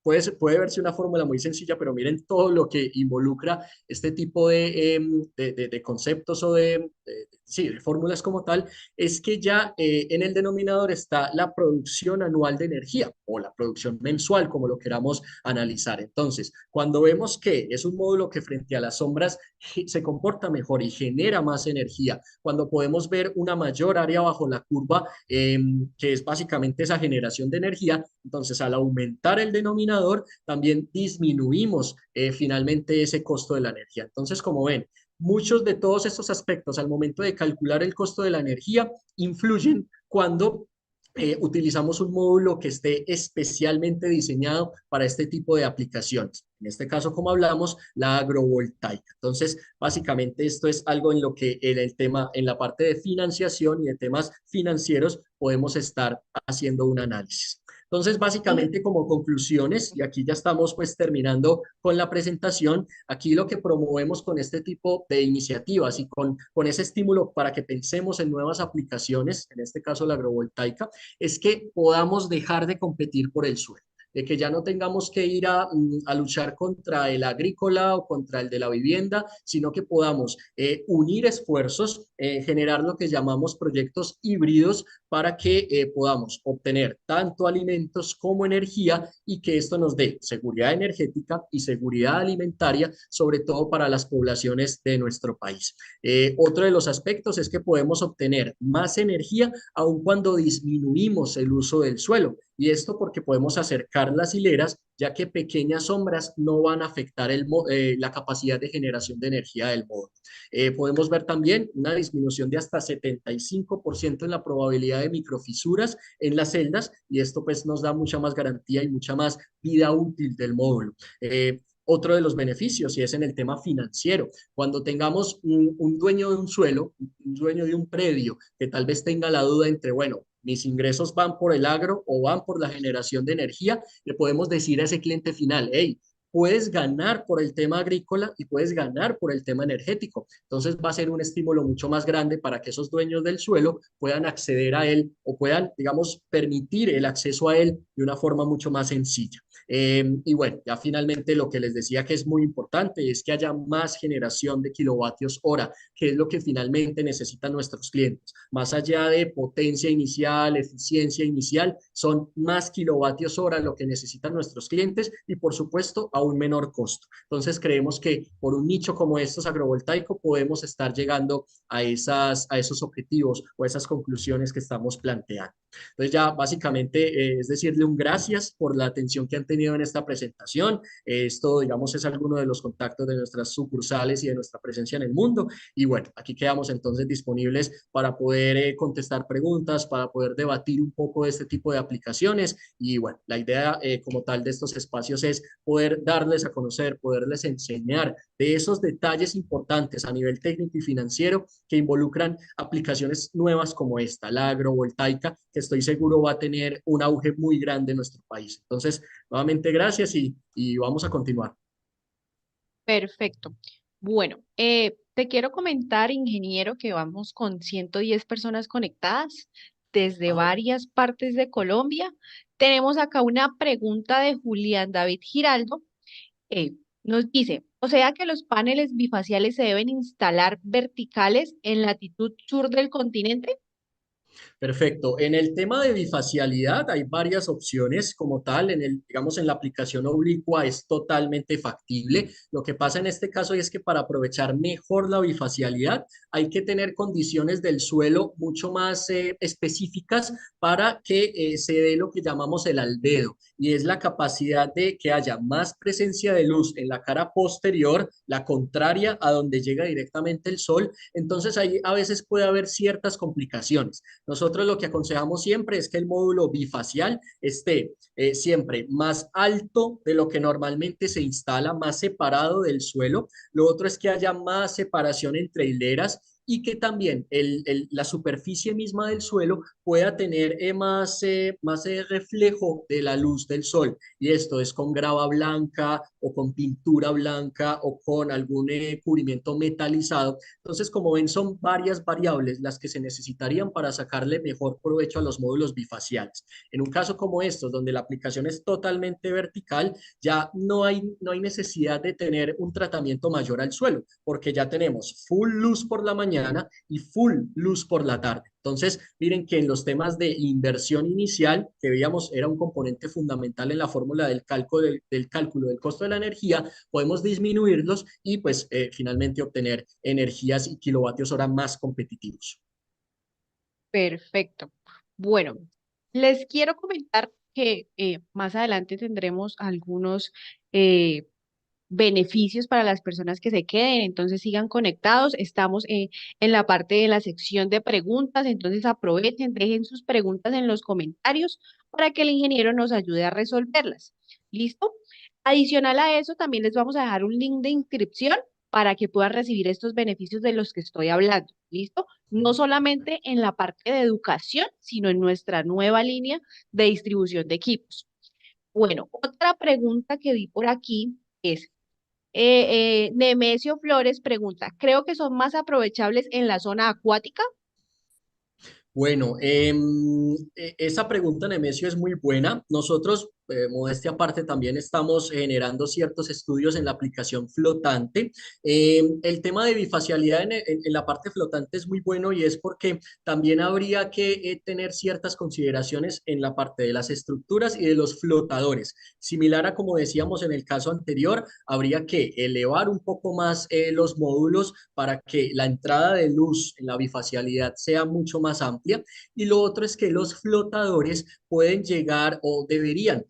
C: puede verse una fórmula muy sencilla, pero miren todo lo que involucra este tipo de conceptos o sí, de fórmulas como tal, es que ya en el denominador está la producción anual de energía o la producción mensual, como lo queramos analizar. Entonces, cuando vemos que es un módulo que frente a las sombras se comporta mejor y genera más energía, cuando podemos ver una mayor área bajo la curva, que es básicamente esa generación de energía, entonces al aumentar el denominador también disminuimos finalmente ese costo de la energía. Entonces, como ven, muchos de todos estos aspectos al momento de calcular el costo de la energía influyen cuando utilizamos un módulo que esté especialmente diseñado para este tipo de aplicaciones. En este caso, como hablamos, la agrovoltaica. Entonces, básicamente esto es algo en lo que en el tema, en la parte de financiación y de temas financieros, podemos estar haciendo un análisis. Entonces, básicamente como conclusiones, y aquí ya estamos pues terminando con la presentación, aquí lo que promovemos con este tipo de iniciativas y con ese estímulo para que pensemos en nuevas aplicaciones, en este caso la agrovoltaica, es que podamos dejar de competir por el suelo, de que ya no tengamos que ir a luchar contra el agrícola o contra el de la vivienda, sino que podamos unir esfuerzos, generar lo que llamamos proyectos híbridos para que podamos obtener tanto alimentos como energía y que esto nos dé seguridad energética y seguridad alimentaria, sobre todo para las poblaciones de nuestro país. Otro de los aspectos es que podemos obtener más energía aun cuando disminuimos el uso del suelo. Y esto porque podemos acercar las hileras, ya que pequeñas sombras no van a afectar la capacidad de generación de energía del módulo. Podemos ver también una disminución de hasta 75% en la probabilidad de microfisuras en las celdas y esto pues nos da mucha más garantía y mucha más vida útil del módulo. Otro de los beneficios y es en el tema financiero. Cuando tengamos un dueño de un suelo, un dueño de un predio que tal vez tenga la duda entre, bueno, mis ingresos van por el agro o van por la generación de energía, le podemos decir a ese cliente final, hey, puedes ganar por el tema agrícola y puedes ganar por el tema energético. Entonces va a ser un estímulo mucho más grande para que esos dueños del suelo puedan acceder a él o puedan, digamos, permitir el acceso a él de una forma mucho más sencilla. Y bueno, ya finalmente lo que les decía que es muy importante es que haya más generación de kilovatios hora, que es lo que finalmente necesitan nuestros clientes. Más allá de potencia inicial, eficiencia inicial, son más kilovatios hora lo que necesitan nuestros clientes y por supuesto a un menor costo. Entonces creemos que por un nicho como estos agrovoltaico podemos estar llegando a esos objetivos o a esas conclusiones que estamos planteando. Entonces ya básicamente es decirle un gracias por la atención que han tenido en esta presentación. Esto, digamos, es alguno de los contactos de nuestras sucursales y de nuestra presencia en el mundo. Y bueno, aquí quedamos entonces disponibles para poder contestar preguntas, para poder debatir un poco de este tipo de aplicaciones. Y bueno, la idea como tal de estos espacios es poder darles a conocer, poderles enseñar de esos detalles importantes a nivel técnico y financiero que involucran aplicaciones nuevas como esta, la agrovoltaica, que estoy seguro va a tener un auge muy grande en nuestro país. Entonces, nuevamente gracias y vamos a continuar.
A: Perfecto. Bueno, te quiero comentar, ingeniero, que vamos con 110 personas conectadas desde
C: Ah,
A: varias partes de Colombia. Tenemos acá una pregunta de Julián David Giraldo. Nos dice, o sea que los paneles bifaciales se deben instalar verticales en latitud sur del continente.
C: perfecto. En el tema de bifacialidad hay varias opciones como tal. Digamos, en la aplicación oblicua es totalmente factible. Lo que pasa en este caso es que para aprovechar mejor la bifacialidad hay que tener condiciones del suelo mucho más específicas para que se dé lo que llamamos el albedo y es la capacidad de que haya más presencia de luz en la cara posterior, la contraria a donde llega directamente el sol. Entonces ahí a veces puede haber ciertas complicaciones. Nosotros lo que aconsejamos siempre es que el módulo bifacial esté siempre más alto de lo que normalmente se instala, más separado del suelo. Lo otro es que haya más separación entre hileras y que también la superficie misma del suelo pueda tener más reflejo de la luz del sol. Y esto es con grava blanca o con pintura blanca o con algún cubrimiento metalizado. Entonces, como ven, son varias variables las que se necesitarían para sacarle mejor provecho a los módulos bifaciales. En un caso como estos, donde la aplicación es totalmente vertical, ya no hay necesidad de tener un tratamiento mayor al suelo, porque ya tenemos full luz por la mañana y full luz por la tarde. Entonces, miren que en los temas de inversión inicial, que veíamos era un componente fundamental en la fórmula del cálculo del costo de la energía, podemos disminuirlos y pues finalmente obtener energías y kilovatios hora más competitivos.
A: Perfecto. Bueno, les quiero comentar que más adelante tendremos algunos eh, beneficios para las personas que se queden, entonces sigan conectados. Estamos en la parte de la sección de preguntas, entonces aprovechen, dejen sus preguntas en los comentarios para que el ingeniero nos ayude a resolverlas. ¿Listo? Adicional a eso, también les vamos a dejar un link de inscripción para que puedan recibir estos beneficios de los que estoy hablando. ¿Listo? No solamente en la parte de educación, sino en nuestra nueva línea de distribución de equipos. Bueno, otra pregunta que vi por aquí es, Nemesio Flores pregunta, creo que son más aprovechables en la zona acuática.
C: Bueno, esa pregunta, Nemesio, es muy buena. Nosotros, modestia aparte, también estamos generando ciertos estudios en la aplicación flotante. El tema de bifacialidad en la parte flotante es muy bueno y es porque también habría que tener ciertas consideraciones en la parte de las estructuras y de los flotadores. Similar a como decíamos en el caso anterior, habría que elevar un poco más los módulos para que la entrada de luz en la bifacialidad sea mucho más amplia. Y lo otro es que los flotadores pueden llegar o deberían,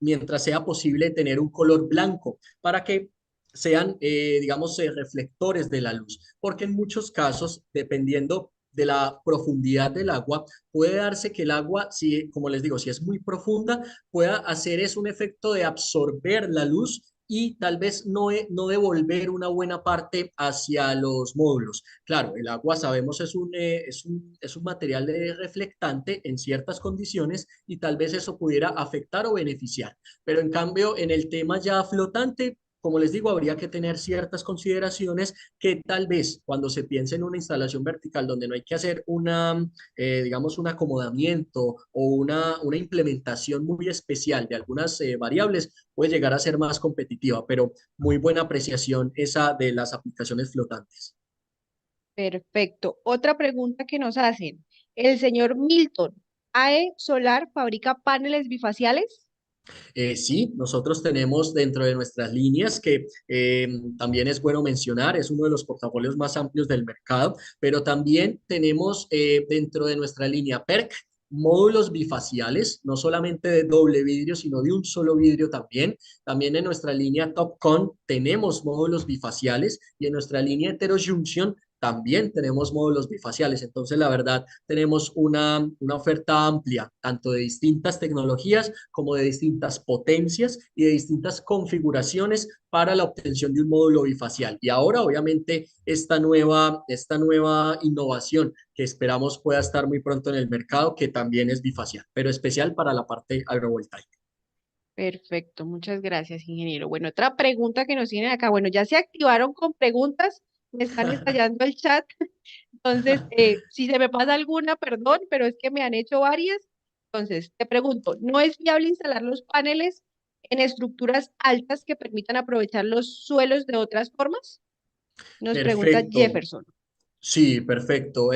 C: mientras sea posible, tener un color blanco para que sean, digamos, reflectores de la luz, porque en muchos casos, dependiendo de la profundidad del agua, puede darse que el agua, si, como les digo, si es muy profunda, pueda hacer es un efecto de absorber la luz y tal vez no devolver una buena parte hacia los módulos. Claro, el agua sabemos es un material reflectante en ciertas condiciones y tal vez eso pudiera afectar o beneficiar. Pero en cambio, en el tema ya flotante, como les digo, habría que tener ciertas consideraciones que tal vez cuando se piense en una instalación vertical donde no hay que hacer digamos, un acomodamiento o una implementación muy especial de algunas variables, puede llegar a ser más competitiva, pero muy buena apreciación esa de las aplicaciones flotantes.
A: Perfecto. Otra pregunta que nos hacen. El señor Milton, ¿AE Solar fabrica paneles bifaciales?
C: Sí, nosotros tenemos dentro de nuestras líneas que también es bueno mencionar, es uno de los portafolios más amplios del mercado, pero también tenemos dentro de nuestra línea PERC módulos bifaciales, no solamente de doble vidrio, sino de un solo vidrio también. También en nuestra línea TopCon tenemos módulos bifaciales y en nuestra línea Heterojunction también tenemos módulos bifaciales. Entonces, la verdad, tenemos una oferta amplia, tanto de distintas tecnologías como de distintas potencias y de distintas configuraciones para la obtención de un módulo bifacial. Y ahora, obviamente, esta nueva innovación que esperamos pueda estar muy pronto en el mercado, que también es bifacial, pero especial para la parte agrovoltaica.
A: Perfecto, muchas gracias, ingeniero. Bueno, otra pregunta que nos tienen acá. Bueno, ya se activaron con preguntas, me están estallando el chat. Entonces, si se me pasa alguna, perdón, pero es que me han hecho varias. Entonces, te pregunto, ¿no es viable instalar los paneles en estructuras altas que permitan aprovechar los suelos de otras formas? Nos pregunta
C: Perfecto.
A: Jefferson.
C: Sí, perfecto.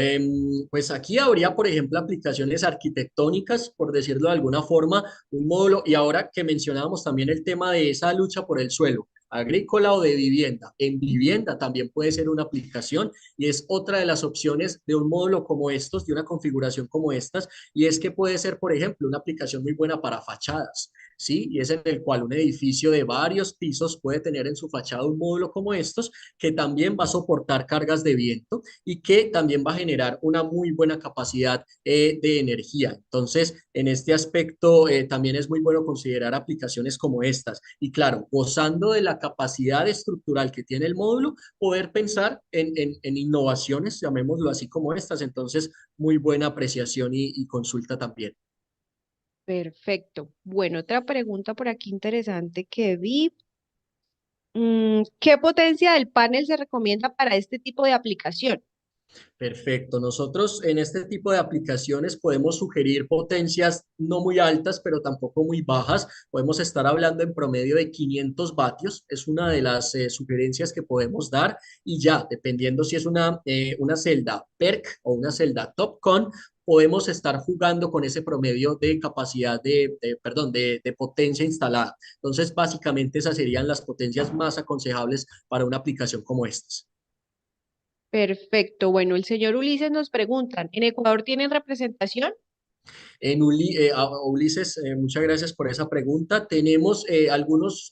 C: Pues aquí habría, por ejemplo, aplicaciones arquitectónicas, por decirlo de alguna forma, un módulo, y ahora que mencionábamos también el tema de esa lucha por el suelo, agrícola o de vivienda. En vivienda también puede ser una aplicación y es otra de las opciones de un módulo como estos, de una configuración como estas, y es que puede ser, por ejemplo, una aplicación muy buena para fachadas. ¿Sí? Y es en el cual un edificio de varios pisos puede tener en su fachada un módulo como estos que también va a soportar cargas de viento y que también va a generar una muy buena capacidad de energía. Entonces, en este aspecto, también es muy bueno considerar aplicaciones como estas. Y claro, gozando de la capacidad estructural que tiene el módulo, poder pensar en innovaciones, llamémoslo así como estas. Entonces, muy buena apreciación y consulta también.
A: Perfecto. Bueno, otra pregunta por aquí interesante que vi. ¿Qué potencia del panel se recomienda para este tipo de aplicación?
C: Perfecto. Nosotros en este tipo de aplicaciones podemos sugerir potencias no muy altas, pero tampoco muy bajas. Podemos estar hablando en promedio de 500 vatios. Es una de las sugerencias que podemos dar. Y ya, dependiendo si es una celda PERC o una celda TOPCon, podemos estar jugando con ese promedio de capacidad perdón, de potencia instalada. Entonces, básicamente esas serían las potencias más aconsejables para una aplicación como estas.
A: Perfecto. Bueno, el señor Ulises nos preguntan, ¿en Ecuador tienen representación?
C: Ulises, muchas gracias por esa pregunta. Tenemos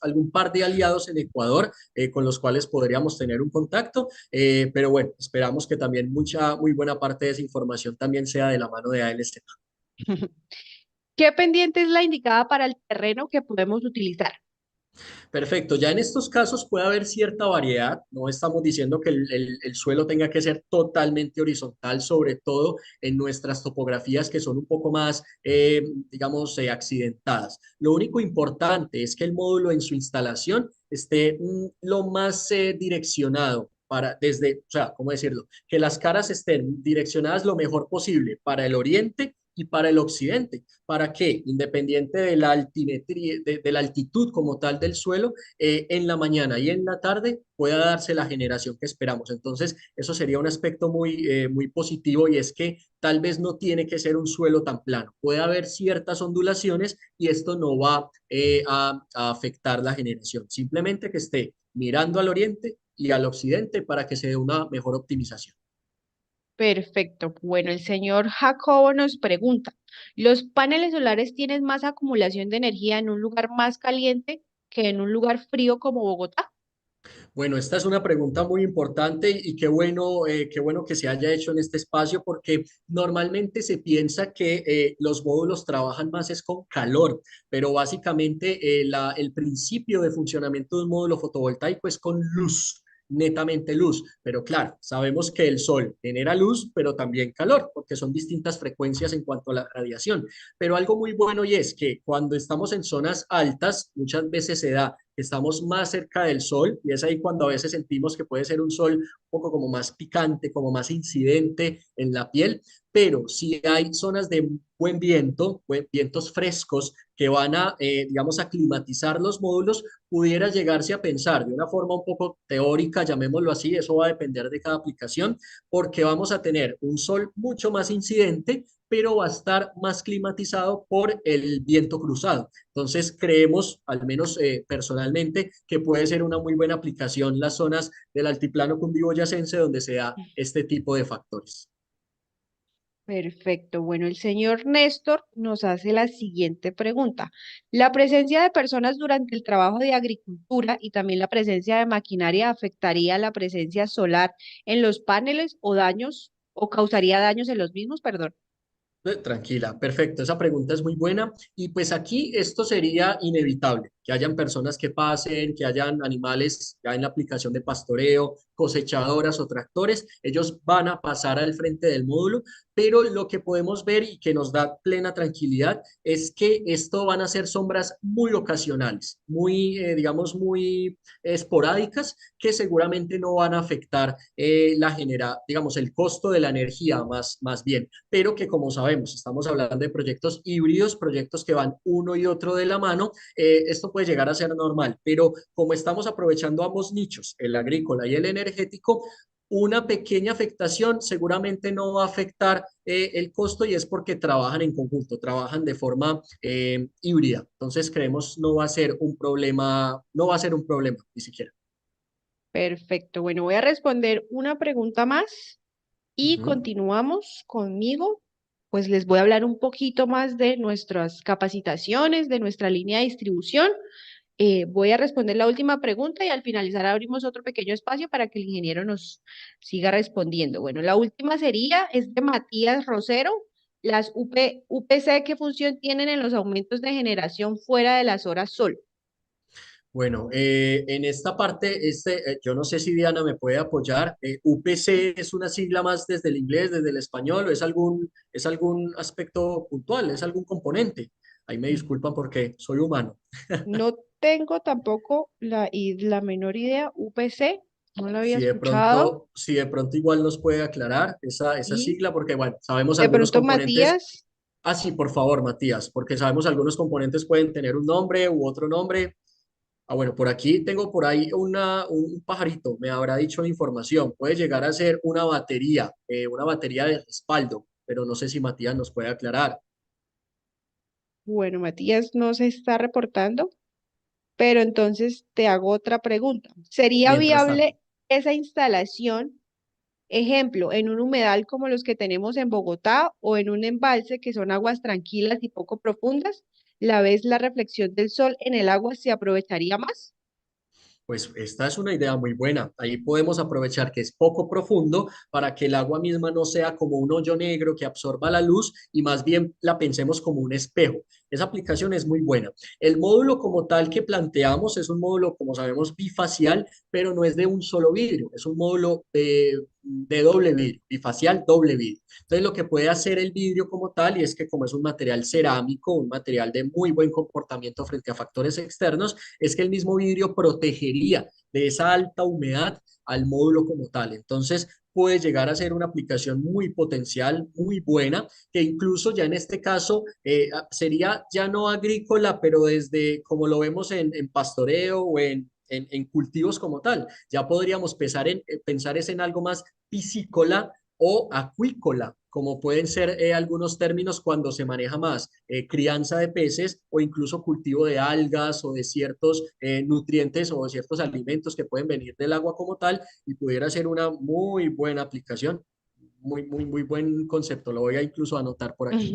C: algún par de aliados en Ecuador con los cuales podríamos tener un contacto, pero bueno, esperamos que también muy buena parte de esa información también sea de la mano de ALZ.
A: ¿Qué pendiente es la indicada para el terreno que podemos utilizar?
C: Perfecto, ya en estos casos puede haber cierta variedad, no estamos diciendo que el suelo tenga que ser totalmente horizontal, sobre todo en nuestras topografías que son un poco más, digamos, accidentadas. Lo único importante es que el módulo en su instalación esté lo más direccionado. O sea, ¿cómo decirlo? Que las caras estén direccionadas lo mejor posible para el oriente y para el occidente. ¿Para qué? Independiente de la altimetría, de la altitud como tal del suelo, en la mañana y en la tarde pueda darse la generación que esperamos. Entonces, eso sería un aspecto muy positivo y es que tal vez no tiene que ser un suelo tan plano. Puede haber ciertas ondulaciones y esto no va a afectar la generación. Simplemente que esté mirando al oriente y al occidente para que se dé una mejor optimización.
A: Perfecto. Bueno, el señor Jacobo nos pregunta, ¿los paneles solares tienen más acumulación de energía en un lugar más caliente que en un lugar frío como Bogotá?
C: Bueno, esta es una pregunta muy importante y qué bueno que se haya hecho en este espacio porque normalmente se piensa que los módulos trabajan más es con calor, pero básicamente el principio de funcionamiento de un módulo fotovoltaico es con luz, netamente luz. Pero claro, sabemos que el sol genera luz, pero también calor, porque son distintas frecuencias en cuanto a la radiación. Pero algo muy bueno y es que cuando estamos en zonas altas, muchas veces se da estamos más cerca del sol y es ahí cuando a veces sentimos que puede ser un sol un poco como más picante, como más incidente en la piel, pero si hay zonas de buen viento, vientos frescos que van a, digamos, a climatizar los módulos, pudiera llegarse a pensar de una forma un poco teórica, llamémoslo así, eso va a depender de cada aplicación, porque vamos a tener un sol mucho más incidente, pero va a estar más climatizado por el viento cruzado. Entonces, creemos, al menos personalmente, que puede ser una muy buena aplicación las zonas del altiplano cundiboyacense donde se da este tipo de factores.
A: Perfecto. Bueno, el señor Néstor nos hace la siguiente pregunta. ¿La presencia de personas durante el trabajo de agricultura y también la presencia de maquinaria afectaría la presencia solar en los paneles o daños o causaría daños en los mismos? Perdón.
C: Tranquila, perfecto. Esa pregunta es muy buena. Y pues aquí esto sería inevitable, que hayan personas que pasen, que hayan animales ya en la aplicación de pastoreo, cosechadoras o tractores. Ellos van a pasar al frente del módulo, pero lo que podemos ver y que nos da plena tranquilidad es que esto van a ser sombras muy ocasionales, muy, digamos, muy esporádicas, que seguramente no van a afectar digamos, el costo de la energía más bien, pero que como sabemos, estamos hablando de proyectos híbridos, proyectos que van uno y otro de la mano, esto puede llegar a ser normal, pero como estamos aprovechando ambos nichos, el agrícola y el energético, una pequeña afectación seguramente no va a afectar el costo y es porque trabajan en conjunto, trabajan de forma híbrida. Entonces creemos no va a ser un problema, no va a ser un problema ni siquiera.
A: Perfecto. Bueno, voy a responder una pregunta más y
C: Ujú.
A: continuamos conmigo. Pues les voy a hablar un poquito más de nuestras capacitaciones, de nuestra línea de distribución. Voy a responder la última pregunta y al finalizar abrimos otro pequeño espacio para que el ingeniero nos siga respondiendo. Bueno, la última sería, es de Matías Rosero. Las UPC, ¿qué función tienen en los aumentos de generación fuera de las horas sol?
C: Bueno, en esta parte, yo no sé si Diana me puede apoyar. UPC es una sigla más desde el inglés, desde el español, o es algún aspecto puntual, es algún componente. Ahí me disculpan porque soy humano.
A: No tengo tampoco la menor idea. UPC, no lo había escuchado.
C: Si de pronto igual nos puede aclarar esa
A: Y
C: sigla, porque bueno, sabemos
A: de
C: algunos
A: pronto
C: componentes.
A: Matías,
C: Ah, sí, por favor, Matías, porque sabemos algunos componentes pueden tener un nombre u otro nombre. Ah, bueno, por aquí tengo por ahí un pajarito, me habrá dicho la información. Puede llegar a ser una batería de respaldo, pero no sé si Matías nos puede aclarar.
A: bueno, Matías no se está reportando, pero entonces te hago otra pregunta. ¿Sería
C: Mientras tanto.
A: viable esa instalación, ejemplo, en un humedal como los que tenemos en Bogotá o en un embalse que son aguas tranquilas y poco profundas? ¿La vez la reflexión del sol en el agua se aprovecharía más?
C: Pues esta es una idea muy buena. Ahí podemos aprovechar que es poco profundo para que el agua misma no sea como un hoyo negro que absorba la luz y más bien la pensemos como un espejo. Esa aplicación es muy buena. El módulo como tal que planteamos es un módulo, como sabemos, bifacial, pero no es de un solo vidrio, es un módulo de doble vidrio, bifacial, doble vidrio. Entonces, lo que puede hacer el vidrio como tal, y es que como es un material cerámico, un material de muy buen comportamiento frente a factores externos, es que el mismo vidrio protegería de esa alta humedad al módulo como tal. Entonces, puede llegar a ser una aplicación muy potencial, muy buena, que incluso ya en este caso sería ya no agrícola, pero desde como lo vemos en pastoreo o en cultivos como tal. Ya podríamos pensar es en algo más piscícola o acuícola, como pueden ser algunos términos cuando se maneja más crianza de peces o incluso cultivo de algas o de ciertos nutrientes o de ciertos alimentos que pueden venir del agua como tal y pudiera ser una muy buena aplicación. Muy buen concepto. Lo voy a incluso anotar por aquí.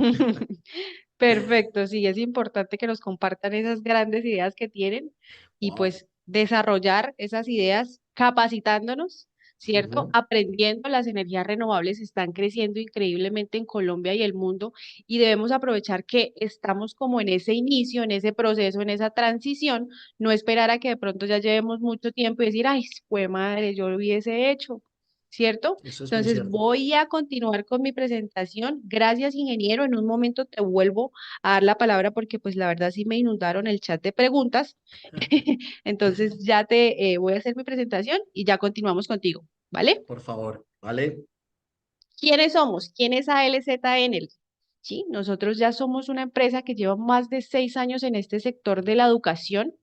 A: Perfecto, sí, es importante que nos compartan esas grandes ideas que tienen y
C: Wow.
A: pues desarrollar esas ideas capacitándonos, ¿cierto?
C: Ujú.
A: Aprendiendo, las energías renovables están creciendo increíblemente en Colombia y el mundo y debemos aprovechar que estamos como en ese inicio, en ese proceso, en esa transición, no esperar a que de pronto ya llevemos mucho tiempo y decir, ay, fue madre, yo lo hubiese hecho. ¿Cierto?
C: Eso es muy
A: Entonces
C: cierto.
A: voy a continuar con mi presentación. Gracias, ingeniero. En un momento te vuelvo a dar la palabra porque pues la verdad sí me inundaron el chat de preguntas. Entonces ya te voy a hacer mi presentación y ya continuamos contigo, ¿vale?
C: Por favor, ¿vale?
A: ¿Quiénes somos? ¿Quién es ALZ Energy? Sí, nosotros ya somos una empresa que lleva más de 6 años en este sector de la educación,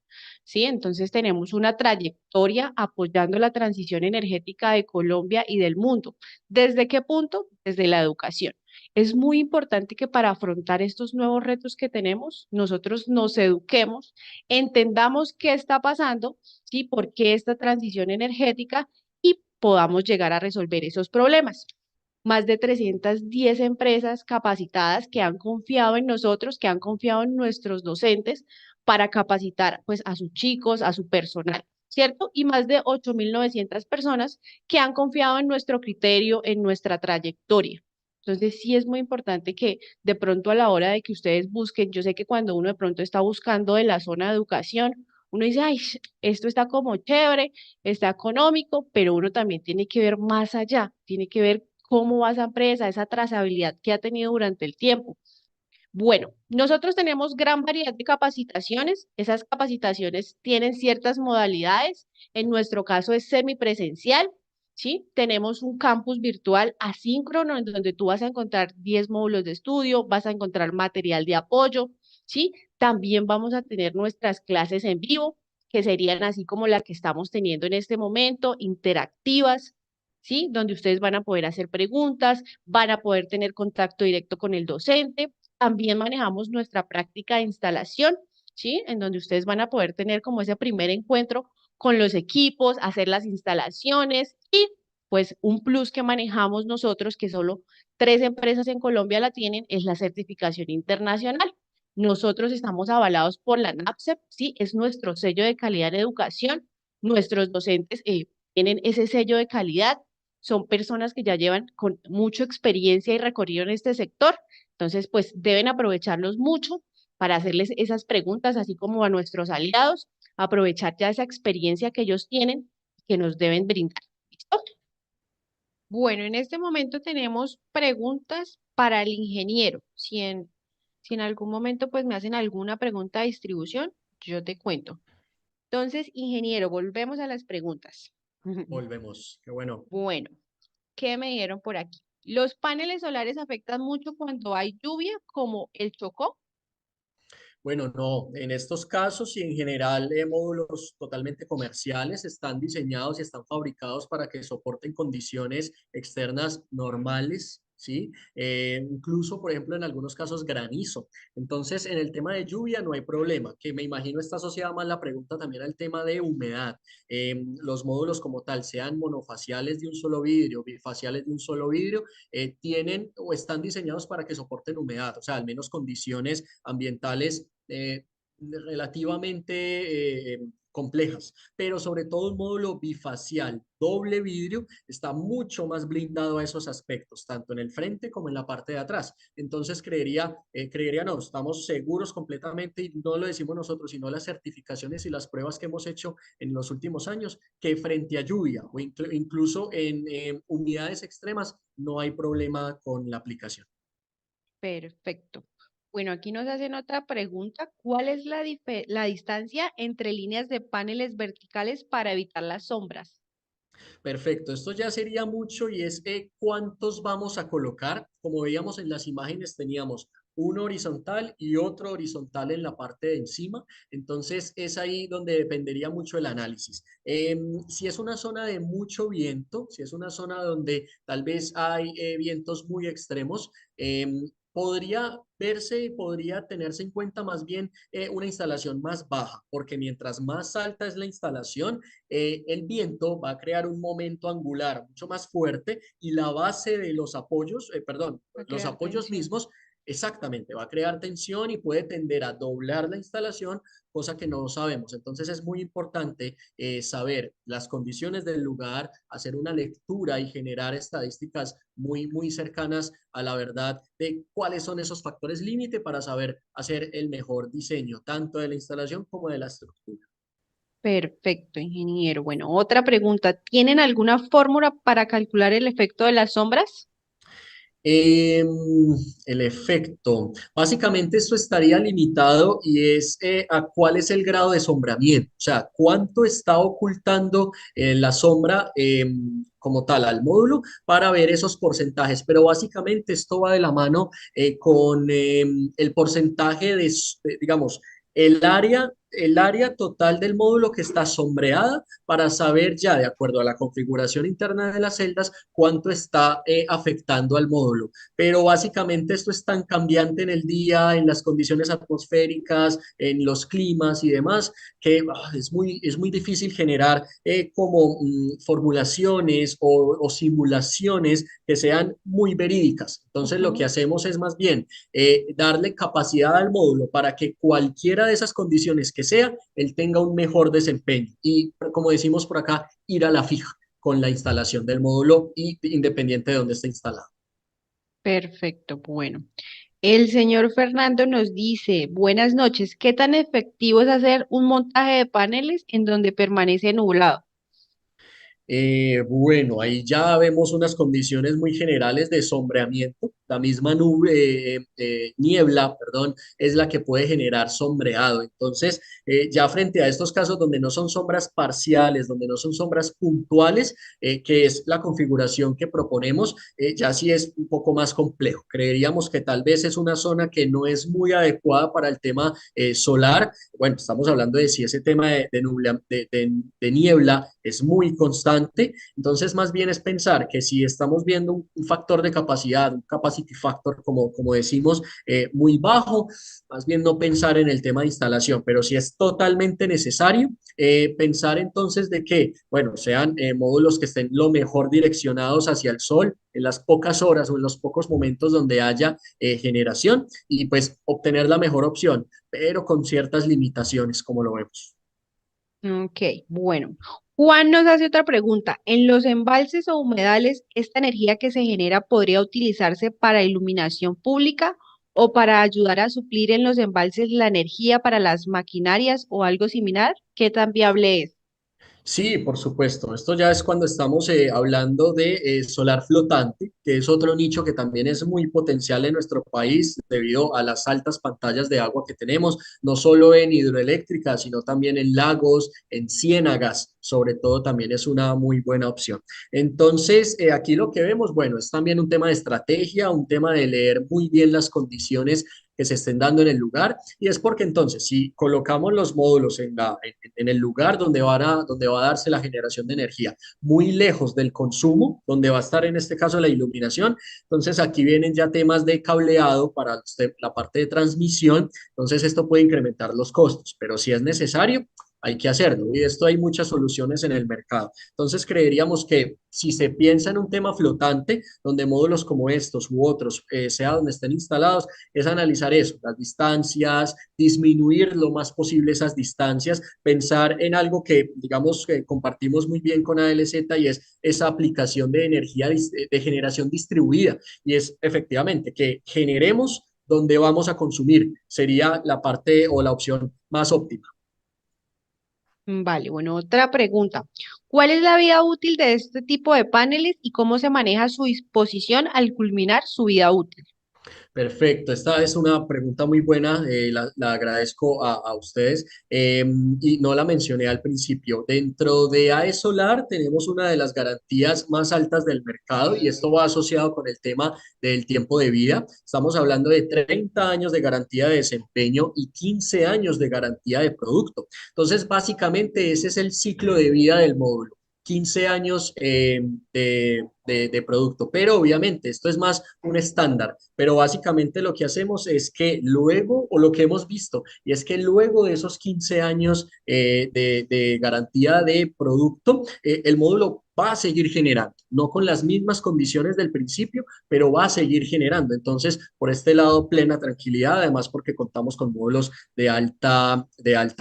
A: ¿sí? Entonces tenemos una trayectoria apoyando la transición energética de Colombia y del mundo. ¿Desde qué punto? Desde la educación. Es muy importante que para afrontar estos nuevos retos que tenemos, nosotros nos eduquemos, entendamos qué está pasando, ¿sí? ¿Por qué esta transición energética? Y podamos llegar a resolver esos problemas más de 310 empresas capacitadas que han confiado en nosotros, que han confiado en nuestros docentes para capacitar pues a sus chicos, a su personal, ¿cierto? Y más de 8.900 personas que han confiado en nuestro criterio, en nuestra trayectoria. Entonces, sí es muy importante que de pronto a la hora de que ustedes busquen, yo sé que cuando uno de pronto está buscando de la zona de educación, uno dice, ay, esto está como chévere, está económico, pero uno también tiene que ver más allá, tiene que ver cómo va esa empresa, esa trazabilidad que ha tenido durante el tiempo. Bueno, nosotros tenemos gran variedad de capacitaciones. Esas capacitaciones tienen ciertas modalidades. En nuestro caso es semipresencial, ¿sí? Tenemos un campus virtual asíncrono en donde tú vas a encontrar 10 módulos de estudio, vas a encontrar material de apoyo, ¿sí? También vamos a tener nuestras clases en vivo, que serían así como la que estamos teniendo en este momento, interactivas, ¿sí? Donde ustedes van a poder hacer preguntas, van a poder tener contacto directo con el docente. También manejamos nuestra práctica de instalación, ¿sí? En donde ustedes van a poder tener como ese primer encuentro con los equipos, hacer las instalaciones y pues un plus que manejamos nosotros, que solo 3 empresas en Colombia la tienen, es la certificación internacional. Nosotros estamos avalados por la NAPCEP, ¿sí? Es nuestro sello de calidad en educación. Nuestros docentes tienen ese sello de calidad. Son personas que ya llevan con mucha experiencia y recorrido en este sector. Entonces, pues deben aprovecharlos mucho para hacerles esas preguntas, así como a nuestros aliados, aprovechar ya esa experiencia que ellos tienen que nos deben brindar. ¿Listo? Bueno, en este momento tenemos preguntas para el ingeniero. Si en algún momento pues me hacen alguna pregunta de distribución, yo te cuento. Entonces, ingeniero, volvemos a las preguntas.
C: Volvemos. Qué bueno.
A: Bueno, ¿qué me dieron por aquí? ¿Los paneles solares afectan mucho cuando hay lluvia, como el Chocó?
C: Bueno, no, en estos casos y en general módulos totalmente comerciales están diseñados y están fabricados para que soporten condiciones externas normales, ¿sí? Incluso, por ejemplo, en algunos casos granizo. Entonces, en el tema de lluvia no hay problema, que me imagino está asociada más la pregunta también al tema de humedad. Los módulos como tal, sean monofaciales de un solo vidrio, bifaciales de un solo vidrio, tienen o están diseñados para que soporten humedad, o sea, al menos condiciones ambientales relativamente complejas, pero sobre todo un módulo bifacial doble vidrio está mucho más blindado a esos aspectos, tanto en el frente como en la parte de atrás. Entonces creería no, estamos seguros completamente y no lo decimos nosotros, sino las certificaciones y las pruebas que hemos hecho en los últimos años, que frente a lluvia o incluso en humedades extremas no hay problema con la aplicación.
A: Perfecto. Bueno, aquí nos hacen otra pregunta. ¿Cuál es la distancia entre líneas de paneles verticales para evitar las sombras?
C: Perfecto, esto ya sería mucho y es cuántos vamos a colocar. Como veíamos en las imágenes, teníamos uno horizontal y otro horizontal en la parte de encima. Entonces es ahí donde dependería mucho el análisis. Si es una zona de mucho viento, si es una zona donde tal vez hay vientos muy extremos, podría verse y podría tenerse en cuenta más bien una instalación más baja, porque mientras más alta es la instalación, el viento va a crear un momento angular mucho más fuerte y la base de los apoyos, perdón,
A: Va a
C: los
A: crear
C: apoyos
A: tensión.
C: mismos Exactamente, va a crear tensión y puede tender a doblar la instalación, cosa que no sabemos. Entonces es muy importante saber las condiciones del lugar, hacer una lectura y generar estadísticas muy cercanas a la verdad de cuáles son esos factores límite para saber hacer el mejor diseño, tanto de la instalación como de la estructura.
A: Perfecto, ingeniero. Bueno, otra pregunta. ¿Tienen alguna fórmula para calcular el efecto de las sombras?
C: Em, el efecto. Básicamente esto estaría limitado y es a cuál es el grado de sombramiento, o sea, cuánto está ocultando la sombra como tal al módulo para ver esos porcentajes. Pero básicamente esto va de la mano con el porcentaje digamos, el área total del módulo que está sombreada para saber ya, de acuerdo a la configuración interna de las celdas, cuánto está afectando al módulo. Pero básicamente esto es tan cambiante en el día, en las condiciones atmosféricas, en los climas y demás, que es muy difícil generar como formulaciones o simulaciones que sean muy verídicas. Entonces lo que
A: Ujú.
C: hacemos es más bien darle capacidad al módulo para que cualquiera de esas condiciones que sea, él tenga un mejor desempeño. Y como decimos por acá, ir a la fija con la instalación del módulo y independiente de dónde esté instalado.
A: Perfecto, bueno. El señor Fernando nos dice, buenas noches, ¿qué tan efectivo es hacer un montaje de paneles en donde permanece nublado?
C: Bueno, ahí ya vemos unas condiciones muy generales de sombreamiento. La misma nube, niebla, perdón, es la que puede generar sombreado. Entonces, ya frente a estos casos donde no son sombras parciales, donde no son sombras puntuales, que es la configuración que proponemos, ya sí es un poco más complejo. Creeríamos que tal vez es una zona que no es muy adecuada para el tema solar. Bueno, estamos hablando de si ese tema de niebla es muy constante, entonces más bien es pensar que si estamos viendo un factor de capacidad, un capacity factor, como decimos, muy bajo, más bien no pensar en el tema de instalación, pero si es totalmente necesario, pensar entonces de que, bueno, sean módulos que estén lo mejor direccionados hacia el sol en las pocas horas o en los pocos momentos donde haya generación y pues obtener la mejor opción, pero con ciertas limitaciones, como lo vemos.
A: Ok, bueno. Juan nos hace otra pregunta. ¿En los embalses o humedales, esta energía que se genera podría utilizarse para iluminación pública o para ayudar a suplir en los embalses la energía para las maquinarias o algo similar? ¿Qué tan viable es?
C: Sí, por supuesto. Esto ya es cuando estamos hablando de solar flotante, que es otro nicho que también es muy potencial en nuestro país debido a las altas pantallas de agua que tenemos, no solo en hidroeléctricas, sino también en lagos, en ciénagas, sobre todo también es una muy buena opción. Entonces, aquí lo que vemos, bueno, es también un tema de estrategia, un tema de leer muy bien las condiciones que se estén dando en el lugar y es porque entonces si colocamos los módulos en el lugar donde va a darse la generación de energía, muy lejos del consumo, donde va a estar en este caso la iluminación, entonces aquí vienen ya temas de cableado para la parte de transmisión, entonces esto puede incrementar los costos, pero si es necesario, hay que hacerlo y esto hay muchas soluciones en el mercado. Entonces creeríamos que si se piensa en un tema flotante, donde módulos como estos u otros, sea donde estén instalados, es analizar eso, las distancias, disminuir lo más posible esas distancias, pensar en algo que, digamos, que compartimos muy bien con ALZ y es esa aplicación de energía de generación distribuida. Y es efectivamente que generemos donde vamos a consumir, sería la parte o la opción más óptima.
A: Vale, bueno, otra pregunta. ¿Cuál es la vida útil de este tipo de paneles y cómo se maneja su disposición al culminar su vida útil?
C: Perfecto, esta es una pregunta muy buena, la agradezco a ustedes y no la mencioné al principio. Dentro de AE Solar tenemos una de las garantías más altas del mercado y esto va asociado con el tema del tiempo de vida. Estamos hablando de 30 años de garantía de desempeño y 15 años de garantía de producto. Entonces, básicamente ese es el ciclo de vida del módulo. 15 años de producto, pero obviamente esto es más un estándar, pero básicamente lo que hacemos es que luego, o lo que hemos visto, y es que luego de esos 15 años de garantía de producto, el módulo va a seguir generando, no con las mismas condiciones del principio, pero va a seguir generando. Entonces, por este lado, plena tranquilidad, además porque contamos con módulos de alta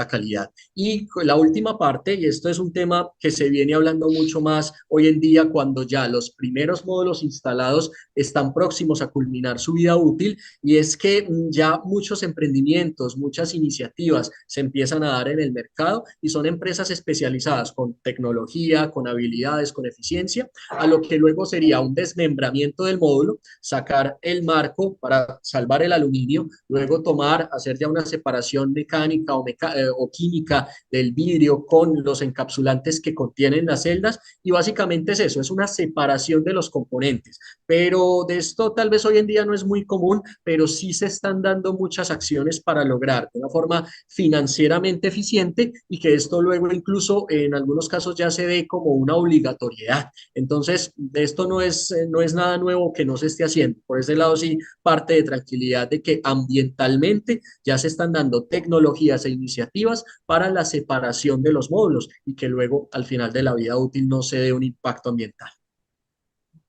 C: calidad. Y la última parte, y esto es un tema que se viene hablando mucho más hoy en día cuando ya los primeros módulos instalados están próximos a culminar su vida útil, y es que ya muchos emprendimientos, muchas iniciativas se empiezan a dar en el mercado y son empresas especializadas con tecnología, con habilidades, con eficiencia, a lo que luego sería un desmembramiento del módulo, sacar el marco para salvar el aluminio, luego tomar, hacer ya una separación mecánica o química del vidrio con los encapsulantes que contienen las celdas, y básicamente es eso, es una separación de los componentes. Pero de esto tal vez hoy en día no es muy común, pero sí se están dando muchas acciones para lograr de una forma financieramente eficiente y que esto luego incluso en algunos casos ya se ve como una obligatoriedad. Entonces, de esto no es nada nuevo que no se esté haciendo. Por ese lado sí, parte de tranquilidad de que ambientalmente ya se están dando tecnologías e iniciativas para la separación de los módulos y que luego al final de la vida útil no se dé un impacto ambiental.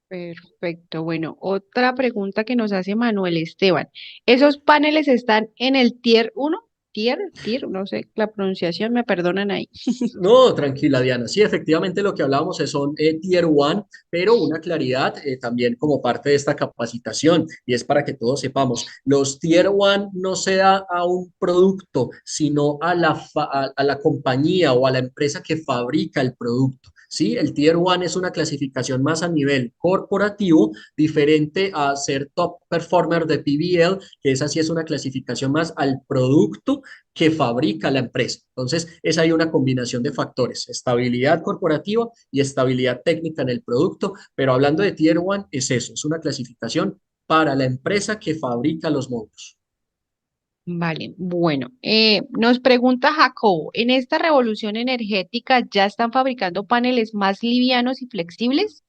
A: Perfecto. Bueno, otra pregunta que nos hace Manuel Esteban. ¿Esos paneles están en el Tier uno? Tier, no sé la pronunciación, me perdonan ahí.
C: No, tranquila, Diana. Sí, efectivamente lo que hablábamos son Tier 1, pero una claridad también como parte de esta capacitación, y es para que todos sepamos, los Tier 1 no se da a un producto, sino a la compañía o a la empresa que fabrica el producto. Sí, el Tier 1 es una clasificación más a nivel corporativo, diferente a ser Top Performer de PBL, que esa sí es una clasificación más al producto que fabrica la empresa. Entonces, es ahí una combinación de factores, estabilidad corporativa y estabilidad técnica en el producto, pero hablando de Tier 1, es eso, es una clasificación para la empresa que fabrica los módulos.
A: Vale, bueno, nos pregunta Jacobo, ¿en esta revolución energética ya están fabricando paneles más livianos y flexibles?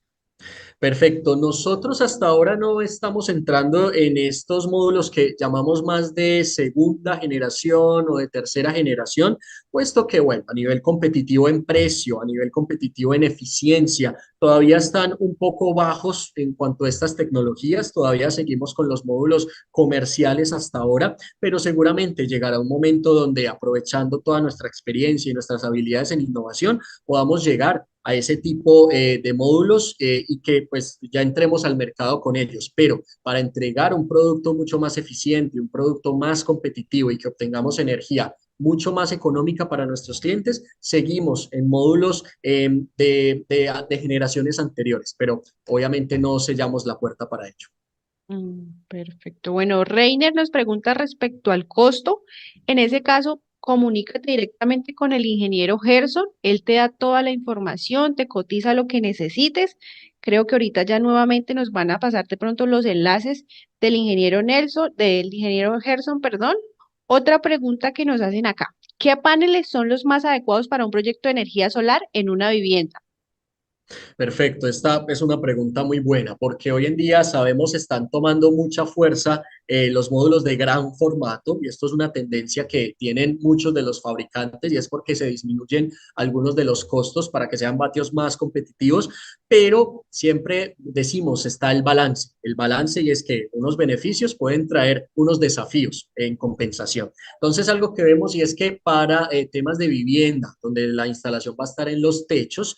C: Perfecto. Nosotros hasta ahora no estamos entrando en estos módulos que llamamos más de segunda generación o de tercera generación, puesto que, bueno, a nivel competitivo en precio, a nivel competitivo en eficiencia, todavía están un poco bajos en cuanto a estas tecnologías. Todavía seguimos con los módulos comerciales hasta ahora, pero seguramente llegará un momento donde, aprovechando toda nuestra experiencia y nuestras habilidades en innovación, podamos llegar a ese tipo de módulos y que pues ya entremos al mercado con ellos. Pero para entregar un producto mucho más eficiente, un producto más competitivo y que obtengamos energía mucho más económica para nuestros clientes, seguimos en módulos de generaciones anteriores, pero obviamente no sellamos la puerta para ello.
A: Perfecto. Bueno, Reiner nos pregunta respecto al costo. En ese caso, comunícate directamente con el ingeniero Gerson. Él te da toda la información, te cotiza lo que necesites. Creo que ahorita ya nuevamente nos van a pasar de pronto los enlaces del ingeniero Gerson, perdón. Otra pregunta que nos hacen acá. ¿Qué paneles son los más adecuados para un proyecto de energía solar en una vivienda?
C: Perfecto, esta es una pregunta muy buena porque hoy en día sabemos están tomando mucha fuerza los módulos de gran formato, y esto es una tendencia que tienen muchos de los fabricantes, y es porque se disminuyen algunos de los costos para que sean vatios más competitivos, pero siempre decimos está el balance, y es que unos beneficios pueden traer unos desafíos en compensación. Entonces algo que vemos y es que para temas de vivienda, donde la instalación va a estar en los techos,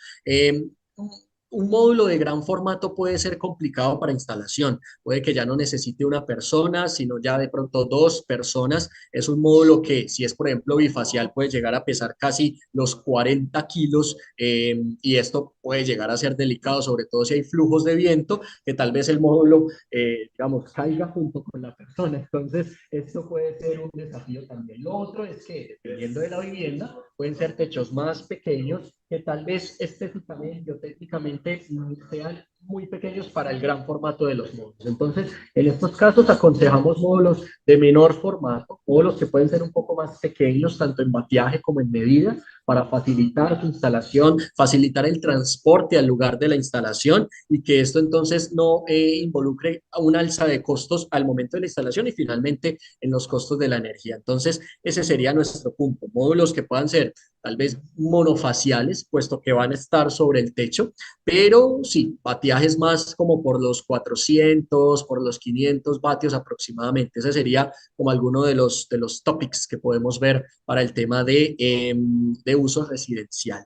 C: un módulo de gran formato puede ser complicado para instalación. Puede que ya no necesite una persona, sino ya de pronto dos personas. Es un módulo que, si es por ejemplo bifacial, puede llegar a pesar casi los 40 kilos, y esto puede llegar a ser delicado, sobre todo si hay flujos de viento, que tal vez el módulo, digamos, caiga junto con la persona. Entonces, esto puede ser un desafío también. Lo otro es que, dependiendo de la vivienda, pueden ser techos más pequeños que tal vez estéticamente o técnicamente sean muy pequeños para el gran formato de los módulos. Entonces, en estos casos aconsejamos módulos de menor formato, módulos que pueden ser un poco más pequeños, tanto en batiaje como en medida, para facilitar tu instalación, facilitar el transporte al lugar de la instalación y que esto entonces no involucre a un alza de costos al momento de la instalación y finalmente en los costos de la energía. Entonces, ese sería nuestro punto. Módulos que puedan ser tal vez monofaciales, puesto que van a estar sobre el techo, pero sí, bateajes más como por los 400, por los 500 vatios aproximadamente. Ese sería como alguno de los topics que podemos ver para el tema de uso residencial.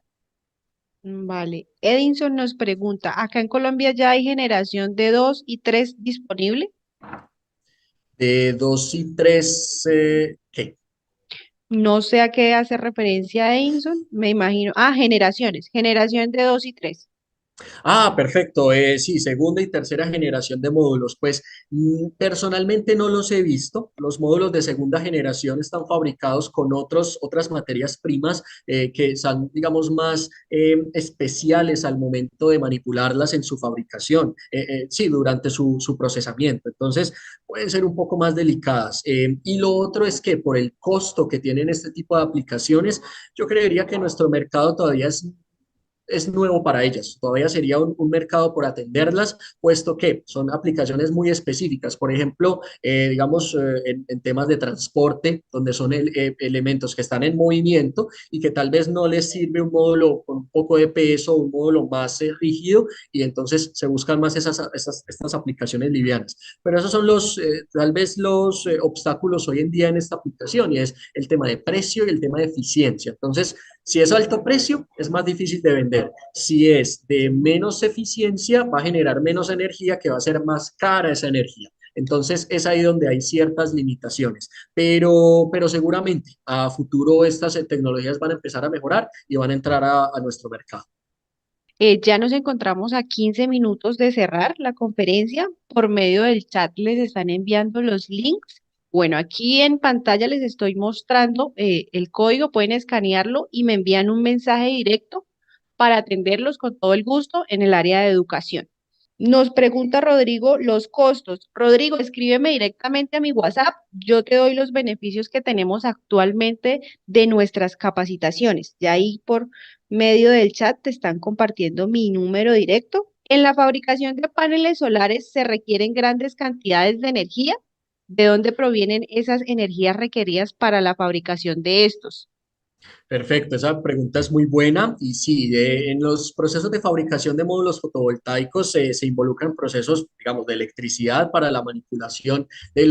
A: Vale. Edinson nos pregunta, ¿acá en Colombia ya hay generación de 2 y 3 disponible?
C: De 2 y 3, ¿qué?
A: No sé a qué hace referencia Edinson, me imagino. Ah, generaciones, generación de 2 y 3.
C: Ah, perfecto. Sí, segunda y tercera generación de módulos. Pues personalmente no los he visto. Los módulos de segunda generación están fabricados con otras materias primas que son, digamos, más especiales al momento de manipularlas en su fabricación. Sí, durante su procesamiento. Entonces, pueden ser un poco más delicadas. Y lo otro es que por el costo que tienen este tipo de aplicaciones, yo creería que nuestro mercado todavía es nuevo para ellas. Todavía sería un mercado por atenderlas, puesto que son aplicaciones muy específicas. Por ejemplo, digamos, en temas de transporte, donde son elementos que están en movimiento y que tal vez no les sirve un módulo con un poco de peso, un módulo más rígido, y entonces se buscan más estas aplicaciones livianas. Pero esos son tal vez los obstáculos hoy en día en esta aplicación, y es el tema de precio y el tema de eficiencia. Entonces, si es alto precio, es más difícil de vender. Si es de menos eficiencia, va a generar menos energía, que va a ser más cara esa energía. Entonces, es ahí donde hay ciertas limitaciones. Pero seguramente a futuro estas tecnologías van a empezar a mejorar y van a entrar a nuestro mercado.
A: Ya nos encontramos a 15 minutos de cerrar la conferencia. Por medio del chat les están enviando los links. Bueno, aquí en pantalla les estoy mostrando el código, pueden escanearlo y me envían un mensaje directo para atenderlos con todo el gusto en el área de educación. Nos pregunta Rodrigo los costos. Rodrigo, escríbeme directamente a mi WhatsApp. Yo te doy los beneficios que tenemos actualmente de nuestras capacitaciones. Ya ahí por medio del chat te están compartiendo mi número directo. En la fabricación de paneles solares se requieren grandes cantidades de energía. ¿De dónde provienen esas energías requeridas para la fabricación de estos?
C: Perfecto, esa pregunta es muy buena y sí, en los procesos de fabricación de módulos fotovoltaicos se involucran procesos, digamos, de electricidad para la manipulación de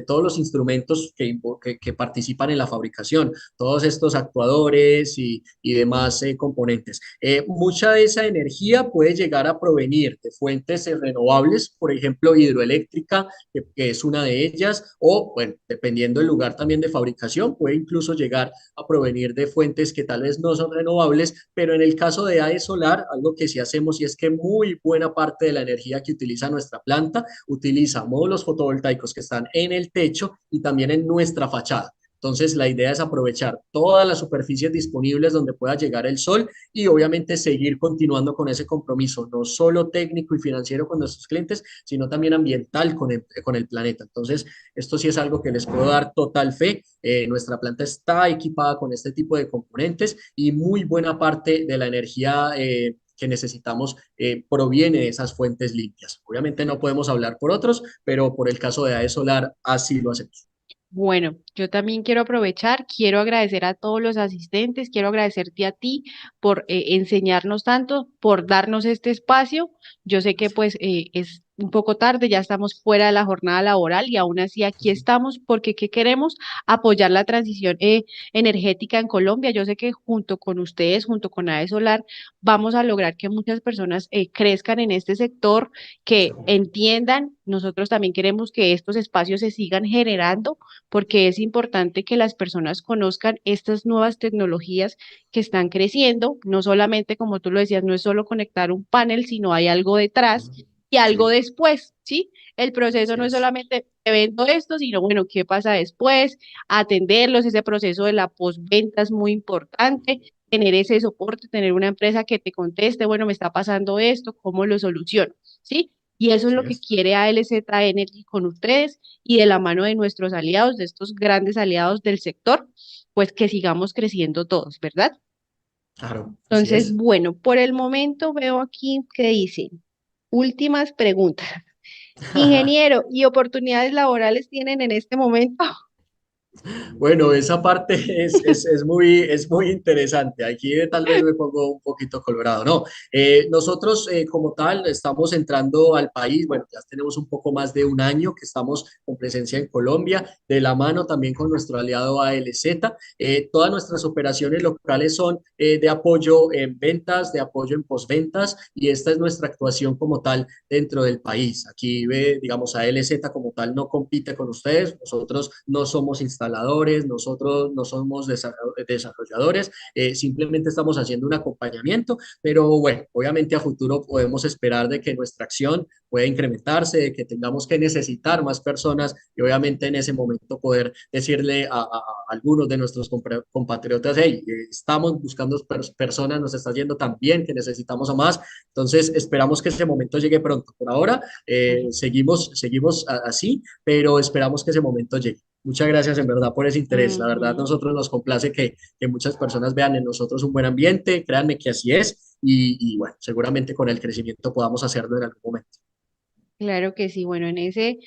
C: todos los instrumentos que participan en la fabricación, todos estos actuadores y demás componentes. Mucha de esa energía puede llegar a provenir de fuentes renovables, por ejemplo, hidroeléctrica, que es una de ellas, o, bueno, dependiendo del lugar también de fabricación, puede incluso llegar a provenir de fuentes que tal vez no son renovables, pero en el caso de AE Solar, algo que sí hacemos y es que muy buena parte de la energía que utiliza nuestra planta utiliza módulos fotovoltaicos que están en el techo y también en nuestra fachada. Entonces, la idea es aprovechar todas las superficies disponibles donde pueda llegar el sol y obviamente seguir continuando con ese compromiso, no solo técnico y financiero con nuestros clientes, sino también ambiental con el planeta. Entonces, esto sí es algo que les puedo dar total fe. Nuestra planta está equipada con este tipo de componentes y muy buena parte de la energía que necesitamos proviene de esas fuentes limpias. Obviamente no podemos hablar por otros, pero por el caso de AE Solar así lo hacemos.
A: Bueno, yo también quiero aprovechar, quiero agradecer a todos los asistentes, quiero agradecerte a ti por enseñarnos tanto, por darnos este espacio. Yo sé que pues es un poco tarde, ya estamos fuera de la jornada laboral y aún así aquí estamos porque ¿qué queremos? Apoyar la transición energética en Colombia. Yo sé que junto con ustedes, junto con AE Solar, vamos a lograr que muchas personas crezcan en este sector, que entiendan. Nosotros también queremos que estos espacios se sigan generando porque es importante que las personas conozcan estas nuevas tecnologías que están creciendo, no solamente, como tú lo decías, no es solo conectar un panel, sino hay algo detrás y algo
C: Sí,
A: después, ¿sí? El proceso
C: así
A: no es
C: es.
A: solamente te vendo esto, sino bueno, ¿qué pasa después? Atenderlos, ese proceso de la postventa es muy importante, tener ese soporte, tener una empresa que te conteste, bueno, me está pasando esto, ¿cómo lo soluciono? ¿Sí? Y eso es
C: Así
A: lo que
C: es.
A: quiere ALZ Energy con ustedes y de la mano de nuestros aliados, de estos grandes aliados del sector, pues que sigamos creciendo todos, ¿verdad?
C: Claro, así
A: Entonces,
C: es.
A: bueno, por el momento veo aquí que dice, últimas preguntas. Ingeniero, ¿y oportunidades laborales tienen en este momento?
C: Bueno, esa parte es muy interesante. Aquí tal vez me pongo un poquito colorado. No, nosotros como tal estamos entrando al país, bueno, ya tenemos un poco más de un año que estamos con presencia en Colombia, de la mano también con nuestro aliado ALZ. Todas nuestras operaciones locales son de apoyo en ventas, de apoyo en posventas y esta es nuestra actuación como tal dentro del país. Aquí, digamos, ALZ como tal no compite con ustedes, nosotros no somos instaladores, nosotros no somos desarrolladores, simplemente estamos haciendo un acompañamiento, pero bueno, obviamente a futuro podemos esperar de que nuestra acción pueda incrementarse, de que tengamos que necesitar más personas y obviamente en ese momento poder decirle a algunos de nuestros compatriotas, hey, estamos buscando personas, nos está yendo tan bien que necesitamos a más, entonces esperamos que ese momento llegue pronto. Por ahora seguimos así, pero esperamos que ese momento llegue. Muchas gracias en verdad por ese interés. La verdad,
A: Ujú.
C: nosotros nos complace que muchas personas vean en nosotros un buen ambiente. Créanme que así es. Y bueno, seguramente con el crecimiento podamos hacerlo en algún momento.
A: Claro que sí, bueno, en ese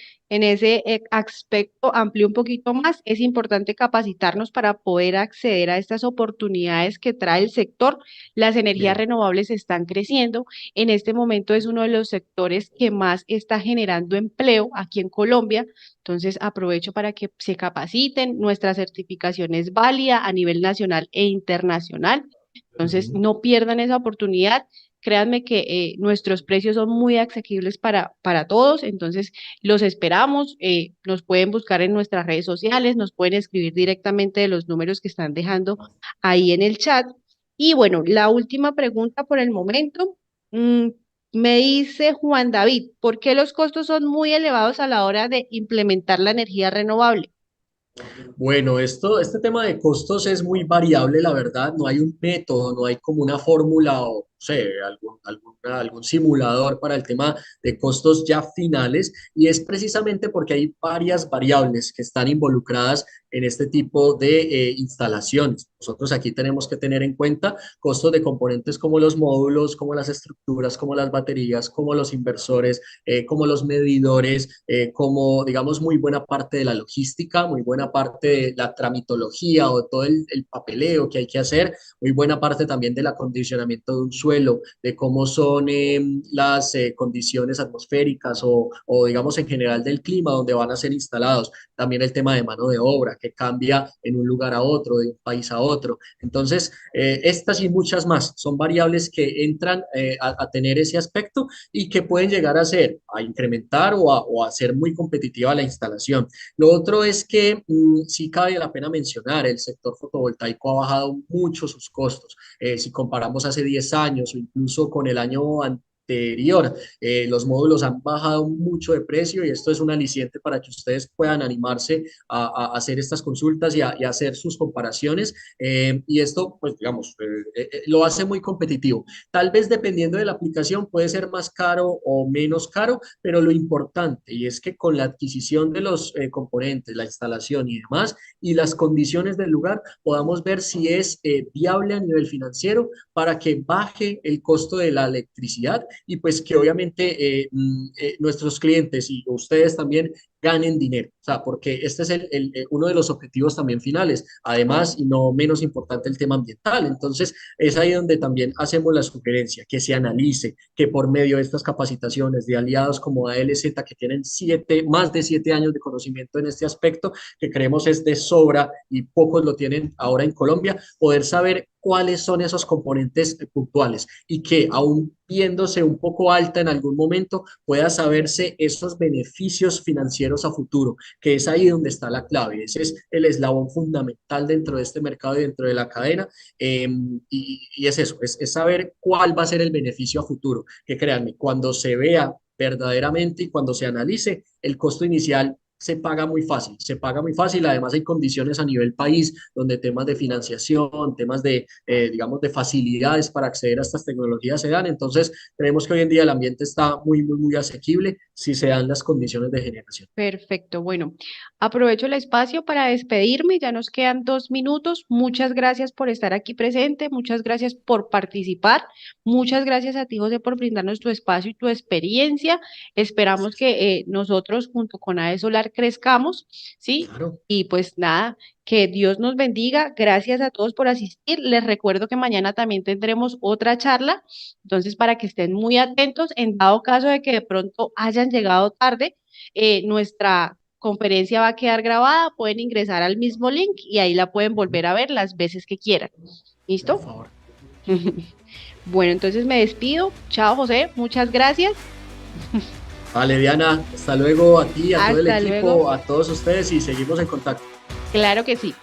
A: aspecto amplio un poquito más, es importante capacitarnos para poder acceder a estas oportunidades que trae el sector. Las energías
C: Bien.
A: renovables están creciendo. En este momento es uno de los sectores que más está generando empleo aquí en Colombia. Entonces, aprovecho para que se capaciten. Nuestra certificación es válida a nivel nacional e internacional. Entonces,
C: Ujú.
A: no pierdan esa oportunidad. Créanme que nuestros precios son muy asequibles para todos, entonces los esperamos. Nos pueden buscar en nuestras redes sociales, nos pueden escribir directamente de los números que están dejando ahí en el chat. Y bueno, la última pregunta por el momento. mm, Me dice Juan David, ¿por qué los costos son muy elevados a la hora de implementar la energía renovable?
C: Bueno, este tema de costos es muy variable, la verdad. No hay un método, no hay como una fórmula o, no sé, algún simulador para el tema de costos ya finales. Y es precisamente porque hay varias variables que están involucradas en este tipo de instalaciones. Nosotros aquí tenemos que tener en cuenta costos de componentes como los módulos, como las estructuras, como las baterías, como los inversores, como los medidores, como digamos muy buena parte de la logística, muy buena parte de la tramitología o todo el papeleo que hay que hacer, muy buena parte también del acondicionamiento de un suelo, de cómo son las condiciones atmosféricas o digamos en general del clima donde van a ser instalados. También el tema de mano de obra que cambia en un lugar a otro, de un país a otro. Entonces, estas y muchas más son variables que entran a tener ese aspecto y que pueden llegar a incrementar o a ser muy competitiva la instalación. Lo otro es que sí cabe la pena mencionar, el sector fotovoltaico ha bajado mucho sus costos. Si comparamos hace 10 años o incluso con el año anterior, los módulos han bajado mucho de precio y esto es un aliciente para que ustedes puedan animarse a hacer estas consultas y a hacer sus comparaciones. Y esto, pues digamos, lo hace muy competitivo. Tal vez dependiendo de la aplicación puede ser más caro o menos caro, pero lo importante y es que con la adquisición de los componentes, la instalación y demás, y las condiciones del lugar, podamos ver si es viable a nivel financiero para que baje el costo de la electricidad y pues que obviamente nuestros clientes y ustedes también ganen dinero, o sea, porque este es uno de los objetivos también finales, además y no menos importante el tema ambiental, entonces es ahí donde también hacemos la sugerencia, que se analice, que por medio de estas capacitaciones de aliados como ALZ, que tienen más de 7 años de conocimiento en este aspecto, que creemos es de sobra y pocos lo tienen ahora en Colombia, poder saber cuáles son esos componentes puntuales y que aún viéndose un poco alta en algún momento pueda saberse esos beneficios financieros a futuro, que es ahí donde está la clave. Ese es el eslabón fundamental dentro de este mercado y dentro de la cadena y es eso, es saber cuál va a ser el beneficio a futuro. Que créanme, cuando se vea verdaderamente y cuando se analice, el costo inicial se paga muy fácil, además hay condiciones a nivel país donde temas de financiación, temas de, digamos, de facilidades para acceder a estas tecnologías se dan, entonces creemos que hoy en día el ambiente está muy asequible si se dan las condiciones de generación.
A: Perfecto. Bueno, aprovecho el espacio para despedirme. Ya nos quedan 2 minutos. Muchas gracias por estar aquí presente. Muchas gracias por participar. Muchas gracias a ti, José, por brindarnos tu espacio y tu experiencia. Esperamos que nosotros junto con AE Solar crezcamos, ¿sí?
C: Claro.
A: Y pues nada, que Dios nos bendiga. Gracias a todos por asistir. Les recuerdo que mañana también tendremos otra charla. Entonces, para que estén muy atentos, en dado caso de que de pronto hayan llegado tarde, nuestra conferencia va a quedar grabada, pueden ingresar al mismo link y ahí la pueden volver a ver las veces que quieran.
C: Por
A: ¿Listo?
C: favor.
A: Bueno, entonces me despido. Chao, José. Muchas gracias.
C: Vale, Diana, hasta luego a ti, a todo el
A: Hasta luego.
C: equipo, a todos ustedes y seguimos en contacto.
A: Claro que sí.